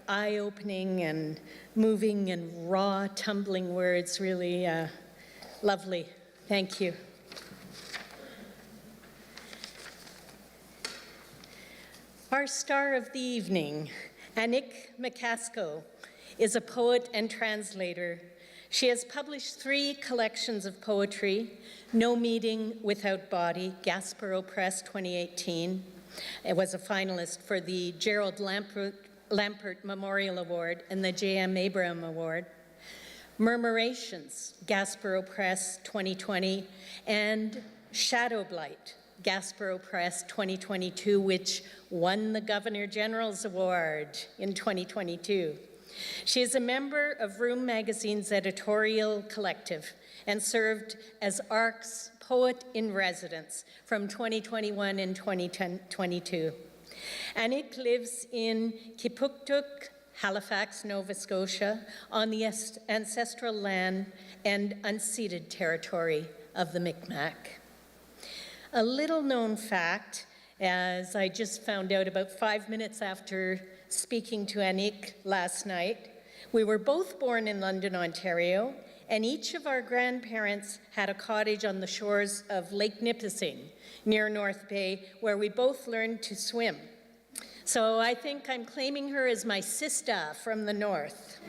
Eye-opening and moving and raw, tumbling words, really lovely. Thank you. Our star of the evening, Annick McCaskill, is a poet and translator. She has published 3 collections of poetry: No Meeting Without Body, Gasparo Press 2018. It was a finalist for the Gerald Lampert Memorial Award and the J.M. Abraham Award. Murmurations, Gasparo Press 2020, and Shadow Blight, Gasparo Press 2022, which won the Governor General's Award in 2022. She is a member of Room Magazine's editorial collective and served as ARC's Poet in Residence from 2021 and 2022. Annick lives in Kipuktuk, Halifax, Nova Scotia, on the ancestral land and unceded territory of the Mi'kmaq. A little known fact, as I just found out about 5 minutes after speaking to Annick last night, we were both born in London, Ontario, and each of our grandparents had a cottage on the shores of Lake Nipissing, near North Bay, where we both learned to swim. So I think I'm claiming her as my sister from the north.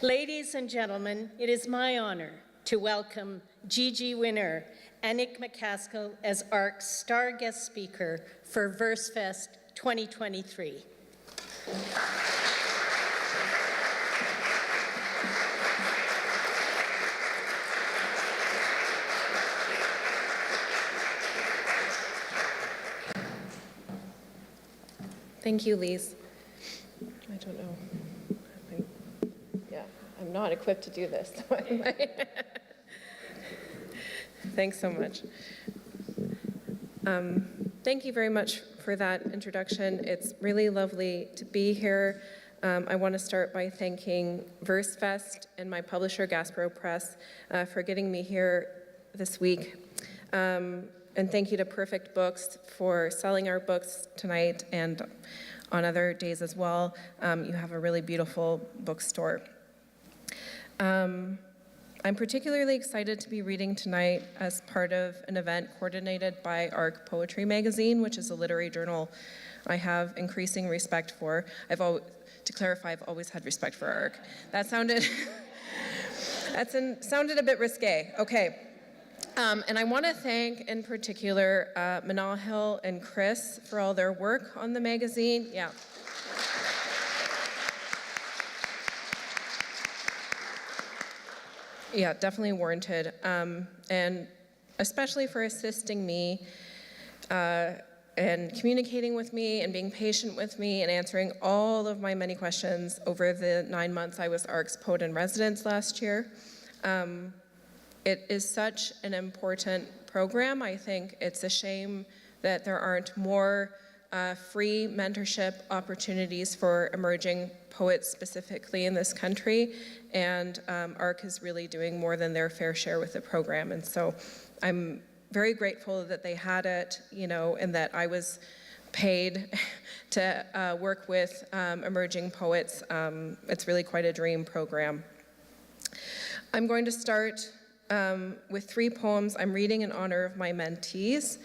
Ladies and gentlemen, it is my honor to welcome Gigi winner Annick McCaskill as ARC's star guest speaker for Versefest 2023. Thank you, Lise. I don't know. I'm not equipped to do this. Thanks so much. Thank you very much for that introduction. It's really lovely to be here. I want to start by thanking Versefest and my publisher, Gasparo Press, for getting me here this week. And thank you to Perfect Books for selling our books tonight and on other days as well. You have a really beautiful bookstore. I'm particularly excited to be reading tonight as part of an event coordinated by ARC Poetry Magazine, which is a literary journal I have increasing respect for. To clarify, I've always had respect for ARC. That sounded, sounded a bit risque. Okay. And I want to thank, in particular, Manahil and Chris for all their work on the magazine. Yeah. Yeah, definitely warranted. And especially for assisting me and communicating with me and being patient with me and answering all of my many questions over the 9 months I was ARC's Poet in Residence last year. It is such an important program. I think it's a shame that there aren't more free mentorship opportunities for emerging poets specifically in this country, and ARC is really doing more than their fair share with the program. And so I'm very grateful that they had it, and that I was paid to work with emerging poets. It's really quite a dream program. I'm going to start with 3 poems I'm reading in honor of my mentees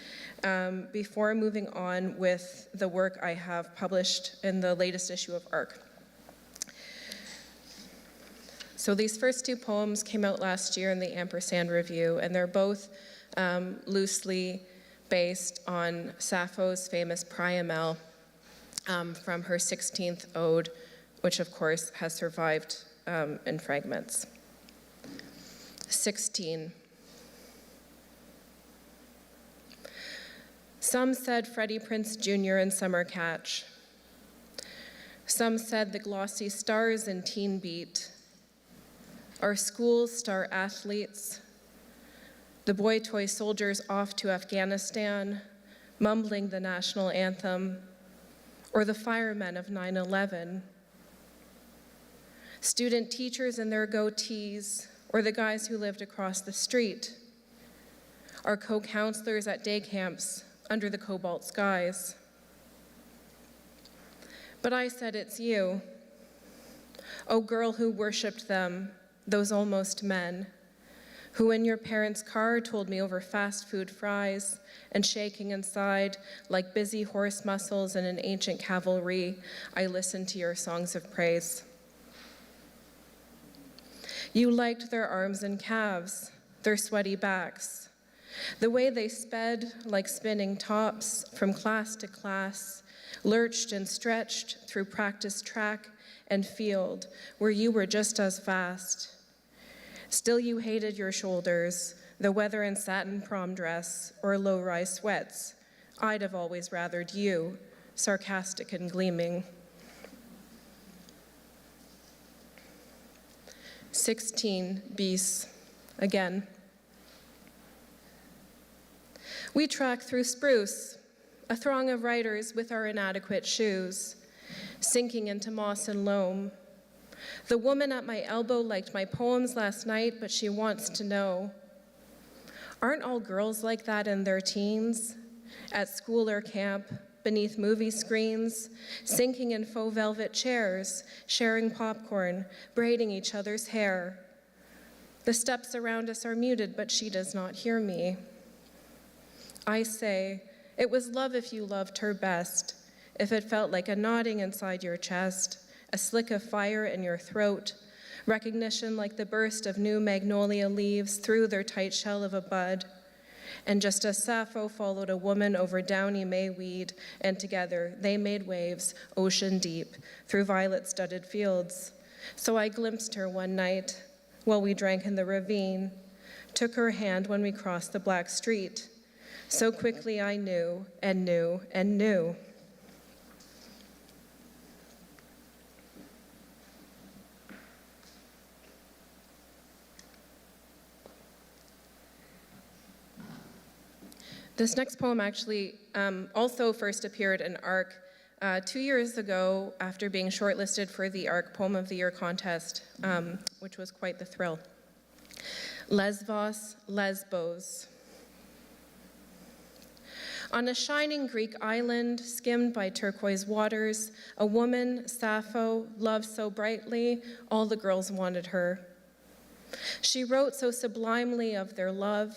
before moving on with the work I have published in the latest issue of ARC. So these first 2 poems came out last year in the Ampersand Review, and they're both loosely based on Sappho's famous Priamel from her 16th ode, which of course has survived in fragments. 16. Some said Freddie Prinze Jr. in Summer Catch. Some said the glossy stars in Teen Beat, our school star athletes, the boy toy soldiers off to Afghanistan, mumbling the national anthem, or the firemen of 9/11, student teachers in their goatees, or the guys who lived across the street, our co-counselors at day camps under the cobalt skies. But I said, it's you, oh girl who worshipped them, those almost men, who in your parents' car told me over fast food fries and shaking inside like busy horse muscles in an ancient cavalry, I listened to your songs of praise. You liked their arms and calves, their sweaty backs, the way they sped like spinning tops from class to class, lurched and stretched through practice track and field where you were just as fast. Still you hated your shoulders, the weather and satin prom dress or low-rise sweats. I'd have always rathered you, sarcastic and gleaming. 16 bis, again. We track through spruce, a throng of riders with our inadequate shoes, sinking into moss and loam. The woman at my elbow liked my poems last night, but she wants to know, aren't all girls like that in their teens, at school or camp, beneath movie screens, sinking in faux velvet chairs, sharing popcorn, braiding each other's hair? The steps around us are muted, but she does not hear me. I say, it was love if you loved her best, if it felt like a nodding inside your chest, a slick of fire in your throat, recognition like the burst of new magnolia leaves through their tight shell of a bud. And just as Sappho followed a woman over downy mayweed, and together they made waves, ocean deep, through violet-studded fields. So I glimpsed her one night while we drank in the ravine, took her hand when we crossed the black street. So quickly I knew and knew and knew. This next poem actually also first appeared in ARC 2 years ago after being shortlisted for the ARC Poem of the Year contest, which was quite the thrill. Lesbos, Lesbos. On a shining Greek island, skimmed by turquoise waters, a woman, Sappho, loved so brightly, all the girls wanted her. She wrote so sublimely of their love.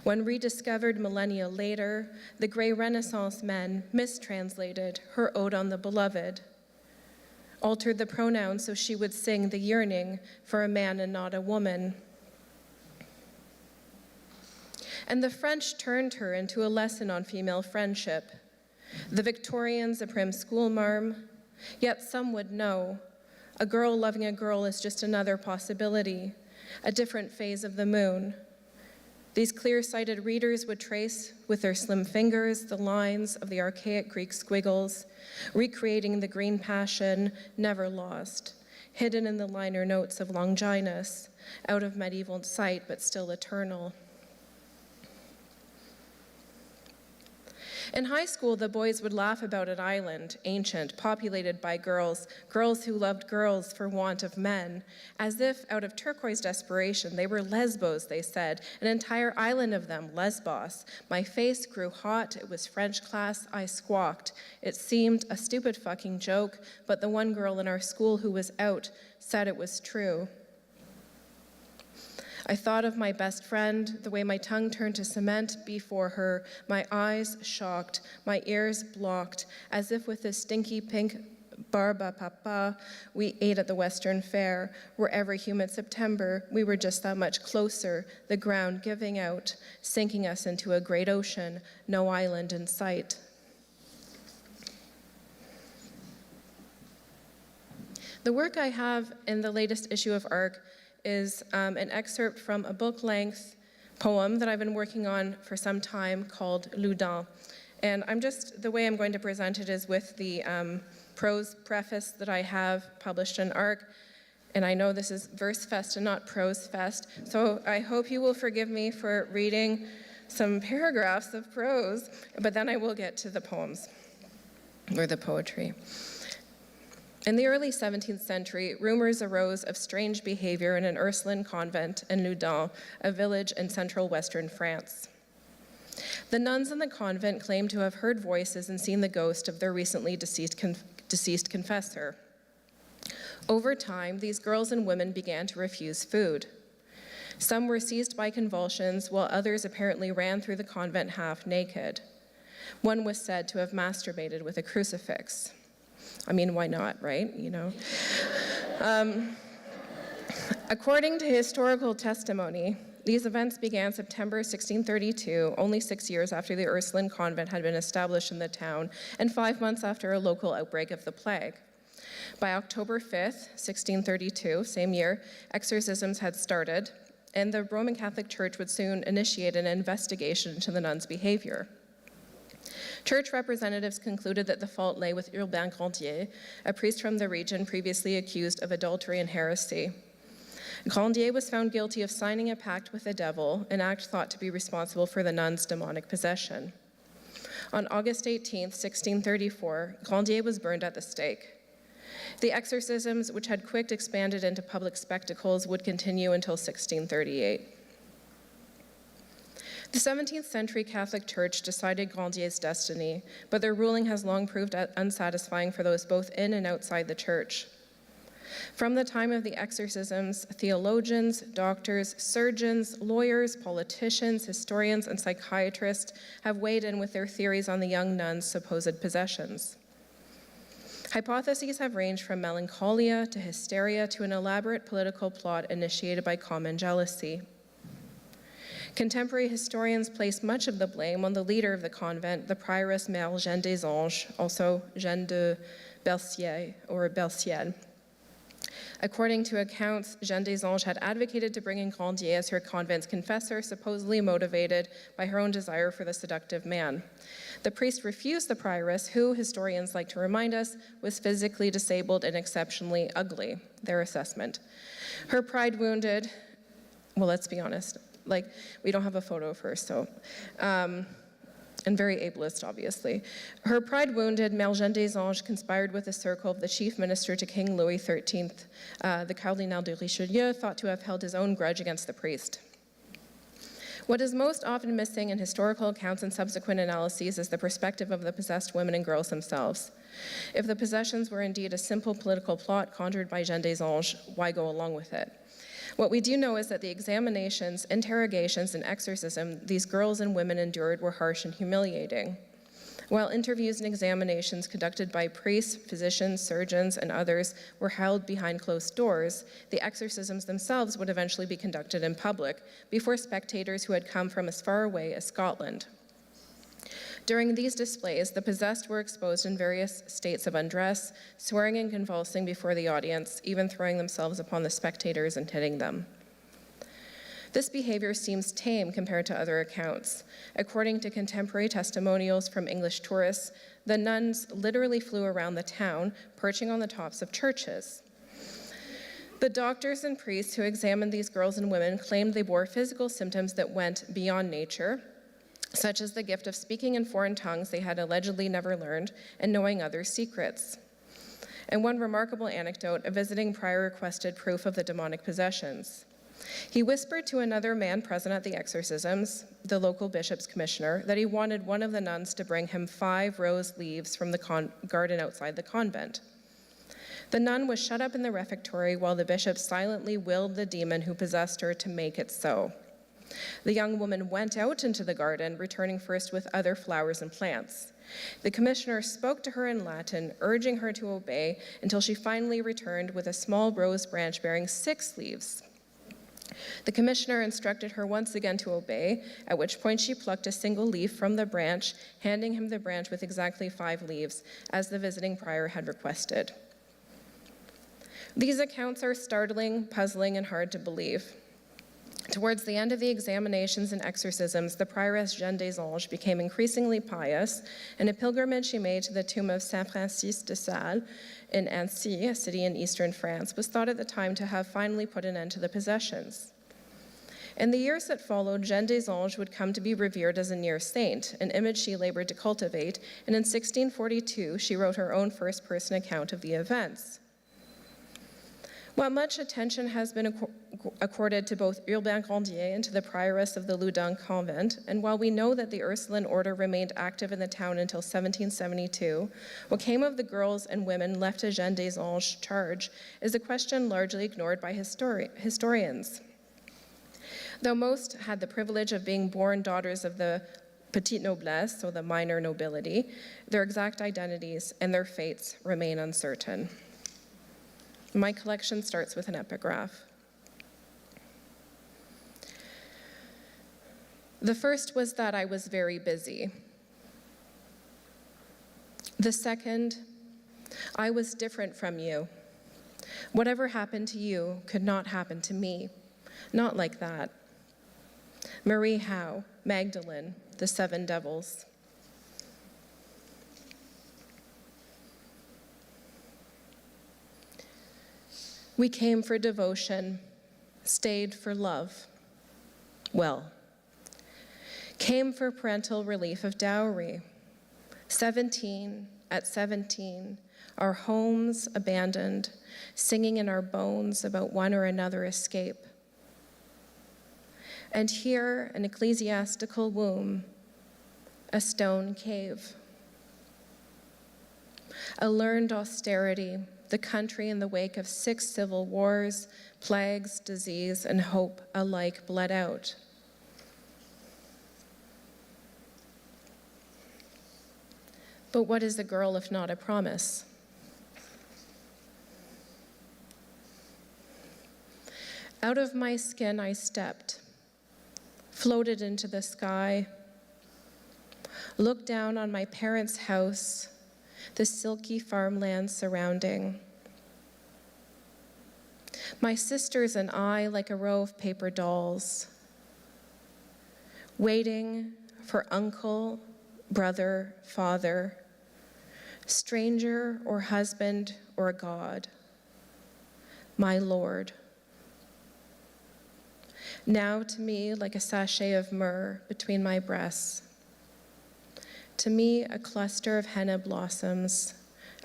When rediscovered millennia later, the gray Renaissance men mistranslated her ode on the beloved, altered the pronoun so she would sing the yearning for a man and not a woman. And the French turned her into a lesson on female friendship. The Victorians a prim schoolmarm, yet some would know a girl loving a girl is just another possibility, a different phase of the moon. These clear-sighted readers would trace with their slim fingers the lines of the archaic Greek squiggles, recreating the green passion never lost, hidden in the liner notes of Longinus, out of medieval sight but still eternal. In high school, the boys would laugh about an island, ancient, populated by girls, girls who loved girls for want of men, as if, out of turquoise desperation, they were lesbos, they said, an entire island of them, Lesbos. My face grew hot, it was French class, I squawked. It seemed a stupid fucking joke, but the one girl in our school who was out said it was true. I thought of my best friend, the way my tongue turned to cement before her, my eyes shocked, my ears blocked, as if with this stinky pink barba papa we ate at the Western Fair, where every humid September we were just that much closer, the ground giving out, sinking us into a great ocean, no island in sight. The work I have in the latest issue of ARC is an excerpt from a book-length poem that I've been working on for some time called Loudun. And the way I'm going to present it is with the prose preface that I have published in ARC. And I know this is Versefest and not Prosefest, so I hope you will forgive me for reading some paragraphs of prose, but then I will get to the poems, or the poetry. In the early 17th century, rumors arose of strange behavior in an Ursuline convent in Loudun, a village in central western France. The nuns in the convent claimed to have heard voices and seen the ghost of their recently deceased confessor. Over time, these girls and women began to refuse food. Some were seized by convulsions, while others apparently ran through the convent half naked. One was said to have masturbated with a crucifix. I mean, why not, right? You know. According to historical testimony, these events began September 1632, only 6 years after the Ursuline convent had been established in the town, and 5 months after a local outbreak of the plague. By October 5th, 1632, same year, exorcisms had started, and the Roman Catholic Church would soon initiate an investigation into the nuns' behavior. Church representatives concluded that the fault lay with Urbain Grandier, a priest from the region previously accused of adultery and heresy. Grandier was found guilty of signing a pact with the devil, an act thought to be responsible for the nuns' demonic possession. On August 18, 1634, Grandier was burned at the stake. The exorcisms, which had quickly expanded into public spectacles, would continue until 1638. The 17th century Catholic Church decided Grandier's destiny, but their ruling has long proved unsatisfying for those both in and outside the church. From the time of the exorcisms, theologians, doctors, surgeons, lawyers, politicians, historians, and psychiatrists have weighed in with their theories on the young nuns' supposed possessions. Hypotheses have ranged from melancholia to hysteria to an elaborate political plot initiated by common jealousy. Contemporary historians place much of the blame on the leader of the convent, the prioress Mère Jeanne des Anges, also Jeanne de Belcier or Belciel. According to accounts, Jeanne des Anges had advocated to bring in Grandier as her convent's confessor, supposedly motivated by her own desire for the seductive man. The priest refused the prioress, who, historians like to remind us, was physically disabled and exceptionally ugly, their assessment. Her pride wounded, well, let's be honest, we don't have a photo of her, so, and very ableist, obviously. Her pride wounded, Mère Jeanne des Anges conspired with the circle of the chief minister to King Louis XIII, the Cardinal de Richelieu, thought to have held his own grudge against the priest. What is most often missing in historical accounts and subsequent analyses is the perspective of the possessed women and girls themselves. If the possessions were indeed a simple political plot conjured by Jeanne des Anges, why go along with it? What we do know is that the examinations, interrogations, and exorcism these girls and women endured were harsh and humiliating. While interviews and examinations conducted by priests, physicians, surgeons, and others were held behind closed doors, the exorcisms themselves would eventually be conducted in public before spectators who had come from as far away as Scotland. During these displays, the possessed were exposed in various states of undress, swearing and convulsing before the audience, even throwing themselves upon the spectators and hitting them. This behavior seems tame compared to other accounts. According to contemporary testimonials from English tourists, the nuns literally flew around the town, perching on the tops of churches. The doctors and priests who examined these girls and women claimed they bore physical symptoms that went beyond nature. such as the gift of speaking in foreign tongues they had allegedly never learned and knowing others' secrets. And one remarkable anecdote, a visiting prior requested proof of the demonic possessions. He whispered to another man present at the exorcisms, the local bishop's commissioner, that he wanted one of the nuns to bring him 5 rose leaves from the garden outside the convent. The nun was shut up in the refectory while the bishop silently willed the demon who possessed her to make it so. The young woman went out into the garden, returning first with other flowers and plants. The commissioner spoke to her in Latin, urging her to obey, until she finally returned with a small rose branch bearing 6 leaves. The commissioner instructed her once again to obey, at which point she plucked a single leaf from the branch, handing him the branch with exactly 5 leaves, as the visiting prior had requested. These accounts are startling, puzzling, and hard to believe. Towards the end of the examinations and exorcisms, the prioress Jeanne des Anges became increasingly pious, and a pilgrimage she made to the tomb of Saint Francis de Sales in Annecy, a city in eastern France, was thought at the time to have finally put an end to the possessions. In the years that followed, Jeanne des Anges would come to be revered as a near saint, an image she labored to cultivate, and in 1642, she wrote her own first-person account of the events. While much attention has been accorded to both Urbain Grandier and to the prioress of the Loudun convent, and while we know that the Ursuline order remained active in the town until 1772, what came of the girls and women left to Jeanne des Anges' charge is a question largely ignored by historians. Though most had the privilege of being born daughters of the petite noblesse, so the minor nobility, their exact identities and their fates remain uncertain. My collection starts with an epigraph. The first was that I was very busy. The second, I was different from you. Whatever happened to you could not happen to me. Not like that. Marie Howe, Magdalene, the 7 devils. We came for devotion, stayed for love. Well, came for parental relief of dowry. 17, at 17, our homes abandoned, singing in our bones about one or another escape. And here, an ecclesiastical womb, a stone cave. A learned austerity, the country in the wake of 6 civil wars, plagues, disease, and hope alike bled out. But what is a girl if not a promise? Out of my skin I stepped, floated into the sky, looked down on my parents' house, the silky farmland surrounding. My sisters and I, like a row of paper dolls, waiting for uncle, brother, father, stranger or husband or God, my Lord. Now to me like a sachet of myrrh between my breasts. To me a cluster of henna blossoms,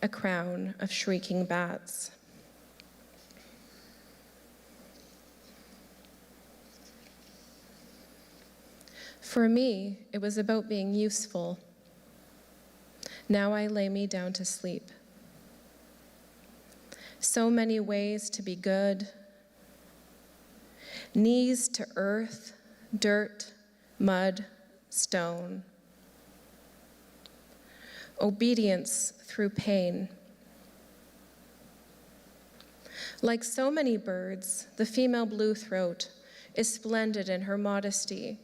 a crown of shrieking bats. For me, it was about being useful. Now I lay me down to sleep. So many ways to be good. Knees to earth, dirt, mud, stone. Obedience through pain. Like so many birds, the female blue throat is splendid in her modesty,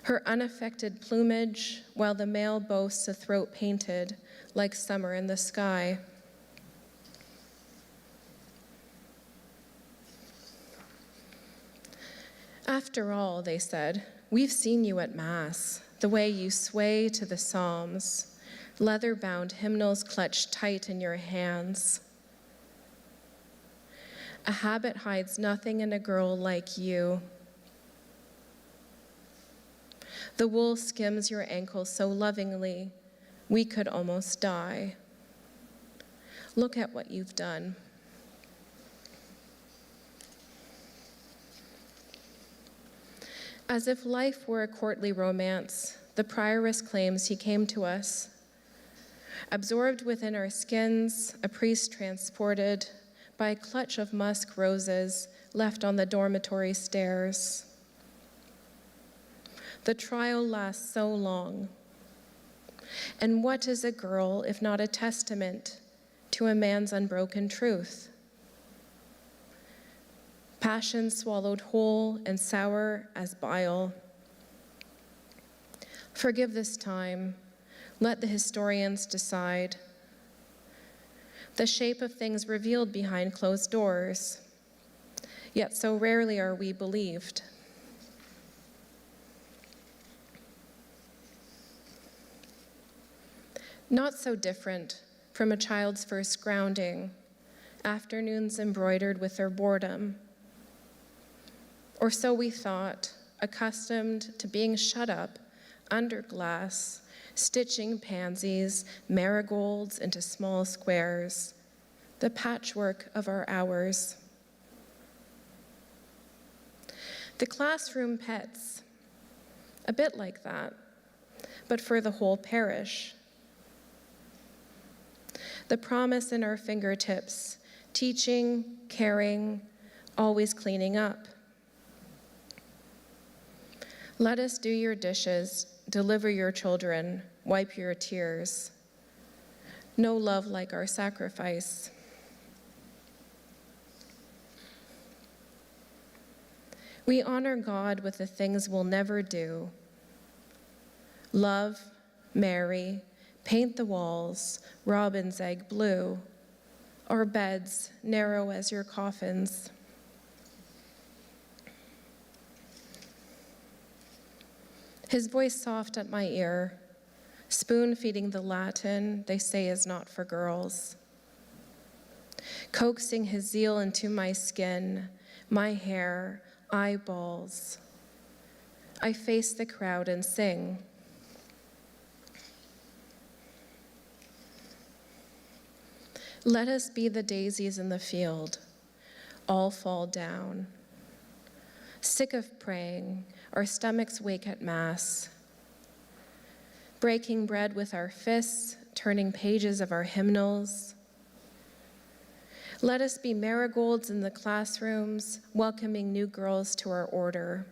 her unaffected plumage, while the male boasts a throat painted like summer in the sky. After all, they said, we've seen you at Mass, the way you sway to the Psalms, leather-bound hymnals clutched tight in your hands. A habit hides nothing in a girl like you. The wool skims your ankle so lovingly, we could almost die. Look at what you've done. As if life were a courtly romance, the prioress claims he came to us. Absorbed within our skins, a priest transported by a clutch of musk roses left on the dormitory stairs. The trial lasts so long. And what is a girl if not a testament to a man's unbroken truth? Passion swallowed whole and sour as bile. Forgive this time. Let the historians decide. The shape of things revealed behind closed doors, yet so rarely are we believed. Not so different from a child's first grounding, afternoons embroidered with their boredom. Or so we thought, accustomed to being shut up under glass, stitching pansies, marigolds into small squares, the patchwork of our hours. The classroom pets, a bit like that, but for the whole parish. The promise in our fingertips, teaching, caring, always cleaning up. Let us do your dishes, deliver your children, wipe your tears. No love like our sacrifice. We honor God with the things we'll never do. Love, marry, paint the walls, robin's egg blue, our beds narrow as your coffins. His voice soft at my ear, spoon-feeding the Latin they say is not for girls. Coaxing his zeal into my skin, my hair, eyeballs. I face the crowd and sing. Let us be the daisies in the field, all fall down. Sick of praying, our stomachs wake at Mass. Breaking bread with our fists, turning pages of our hymnals. Let us be marigolds in the classrooms, welcoming new girls to our order.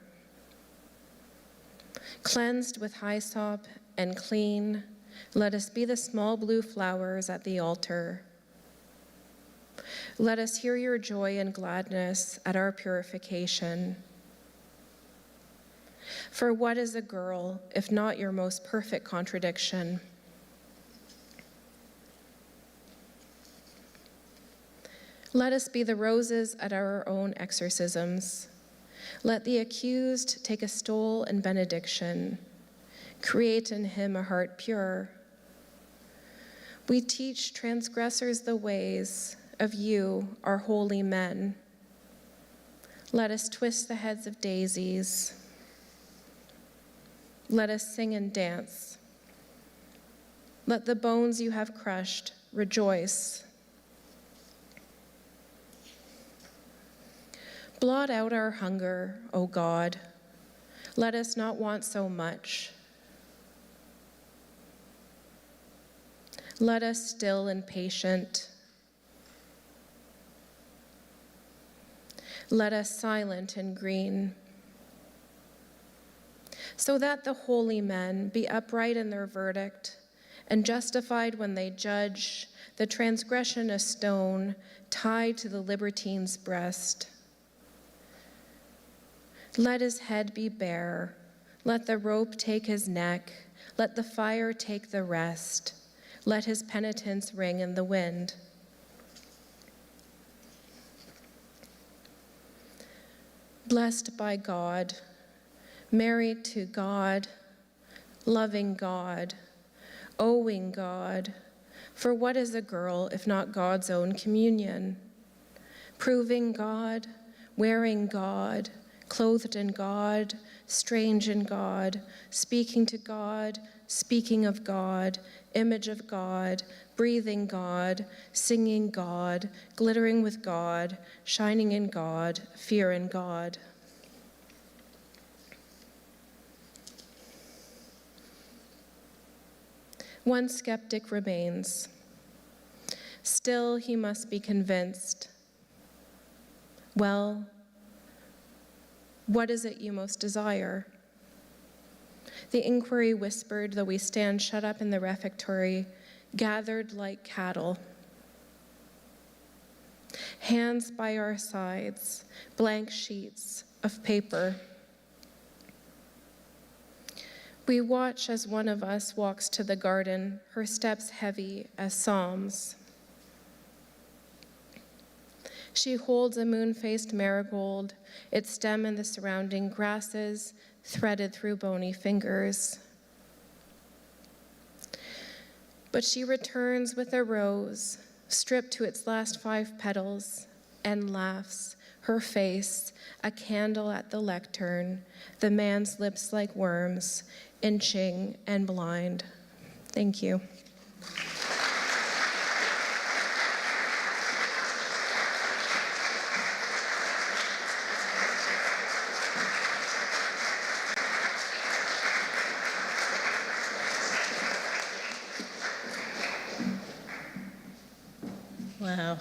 Cleansed with hyssop and clean, let us be the small blue flowers at the altar. Let us hear your joy and gladness at our purification. For what is a girl, if not your most perfect contradiction? Let us be the roses at our own exorcisms. Let the accused take a stole and benediction. Create in him a heart pure. We teach transgressors the ways of you, our holy men. Let us twist the heads of daisies. Let us sing and dance. Let the bones you have crushed rejoice. Blot out our hunger, O God. Let us not want so much. Let us still and patient. Let us silent and green. So that the holy men be upright in their verdict and justified when they judge the transgression a stone tied to the libertine's breast. Let his head be bare, let the rope take his neck, let the fire take the rest, let his penitence ring in the wind. Blessed by God, married to God, loving God, owing God, for what is a girl if not God's own communion? Proving God, wearing God, clothed in God, strange in God, speaking to God, speaking of God, image of God, breathing God, singing God, glittering with God, shining in God, fear in God. One skeptic remains. Still, he must be convinced. Well, what is it you most desire? The inquiry whispered, though we stand shut up in the refectory, gathered like cattle. Hands by our sides, blank sheets of paper. We watch as one of us walks to the garden, her steps heavy as psalms. She holds a moon-faced marigold, its stem and the surrounding grasses threaded through bony fingers. But she returns with a rose, stripped to its last 5 petals, and laughs, her face a candle at the lectern, the man's lips like worms, inching and blind. Thank you. Wow.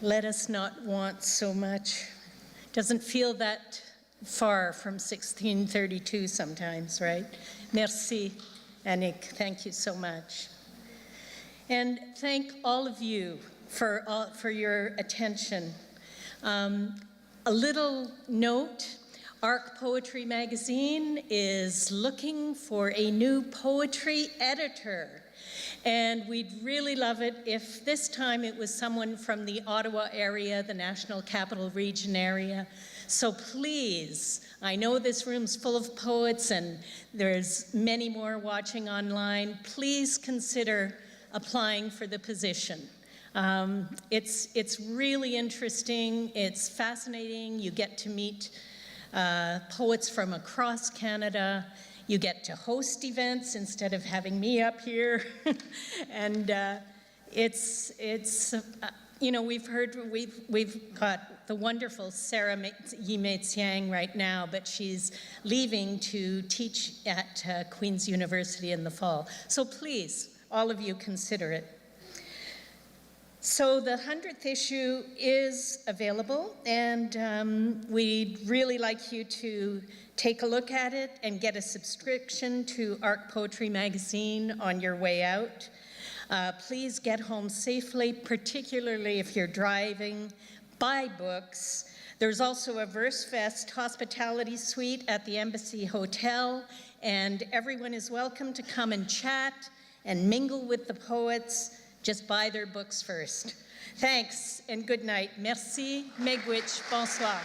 Let us not want so much. Doesn't feel that far from 1632 sometimes, right? Merci, Annick. Thank you so much. And thank all of you for your attention. A little note, ARC Poetry Magazine is looking for a new poetry editor. And we'd really love it if this time it was someone from the Ottawa area, the National Capital Region area. So please, I know this room's full of poets and there's many more watching online. Please consider applying for the position. It's really interesting, it's fascinating. You get to meet poets from across Canada. You get to host events instead of having me up here. And you know, we've got the wonderful Sarah Yi-Mei-Tsiang right now, but she's leaving to teach at Queen's University in the fall. So please, all of you consider it. So the 100th issue is available, and we'd really like you to take a look at it and get a subscription to ARC Poetry Magazine on your way out. Please get home safely, particularly if you're driving. Buy books. There's also a Versefest hospitality suite at the Embassy Hotel, and everyone is welcome to come and chat and mingle with the poets. Just buy their books first. Thanks and good night. Merci, Megwich, bonsoir.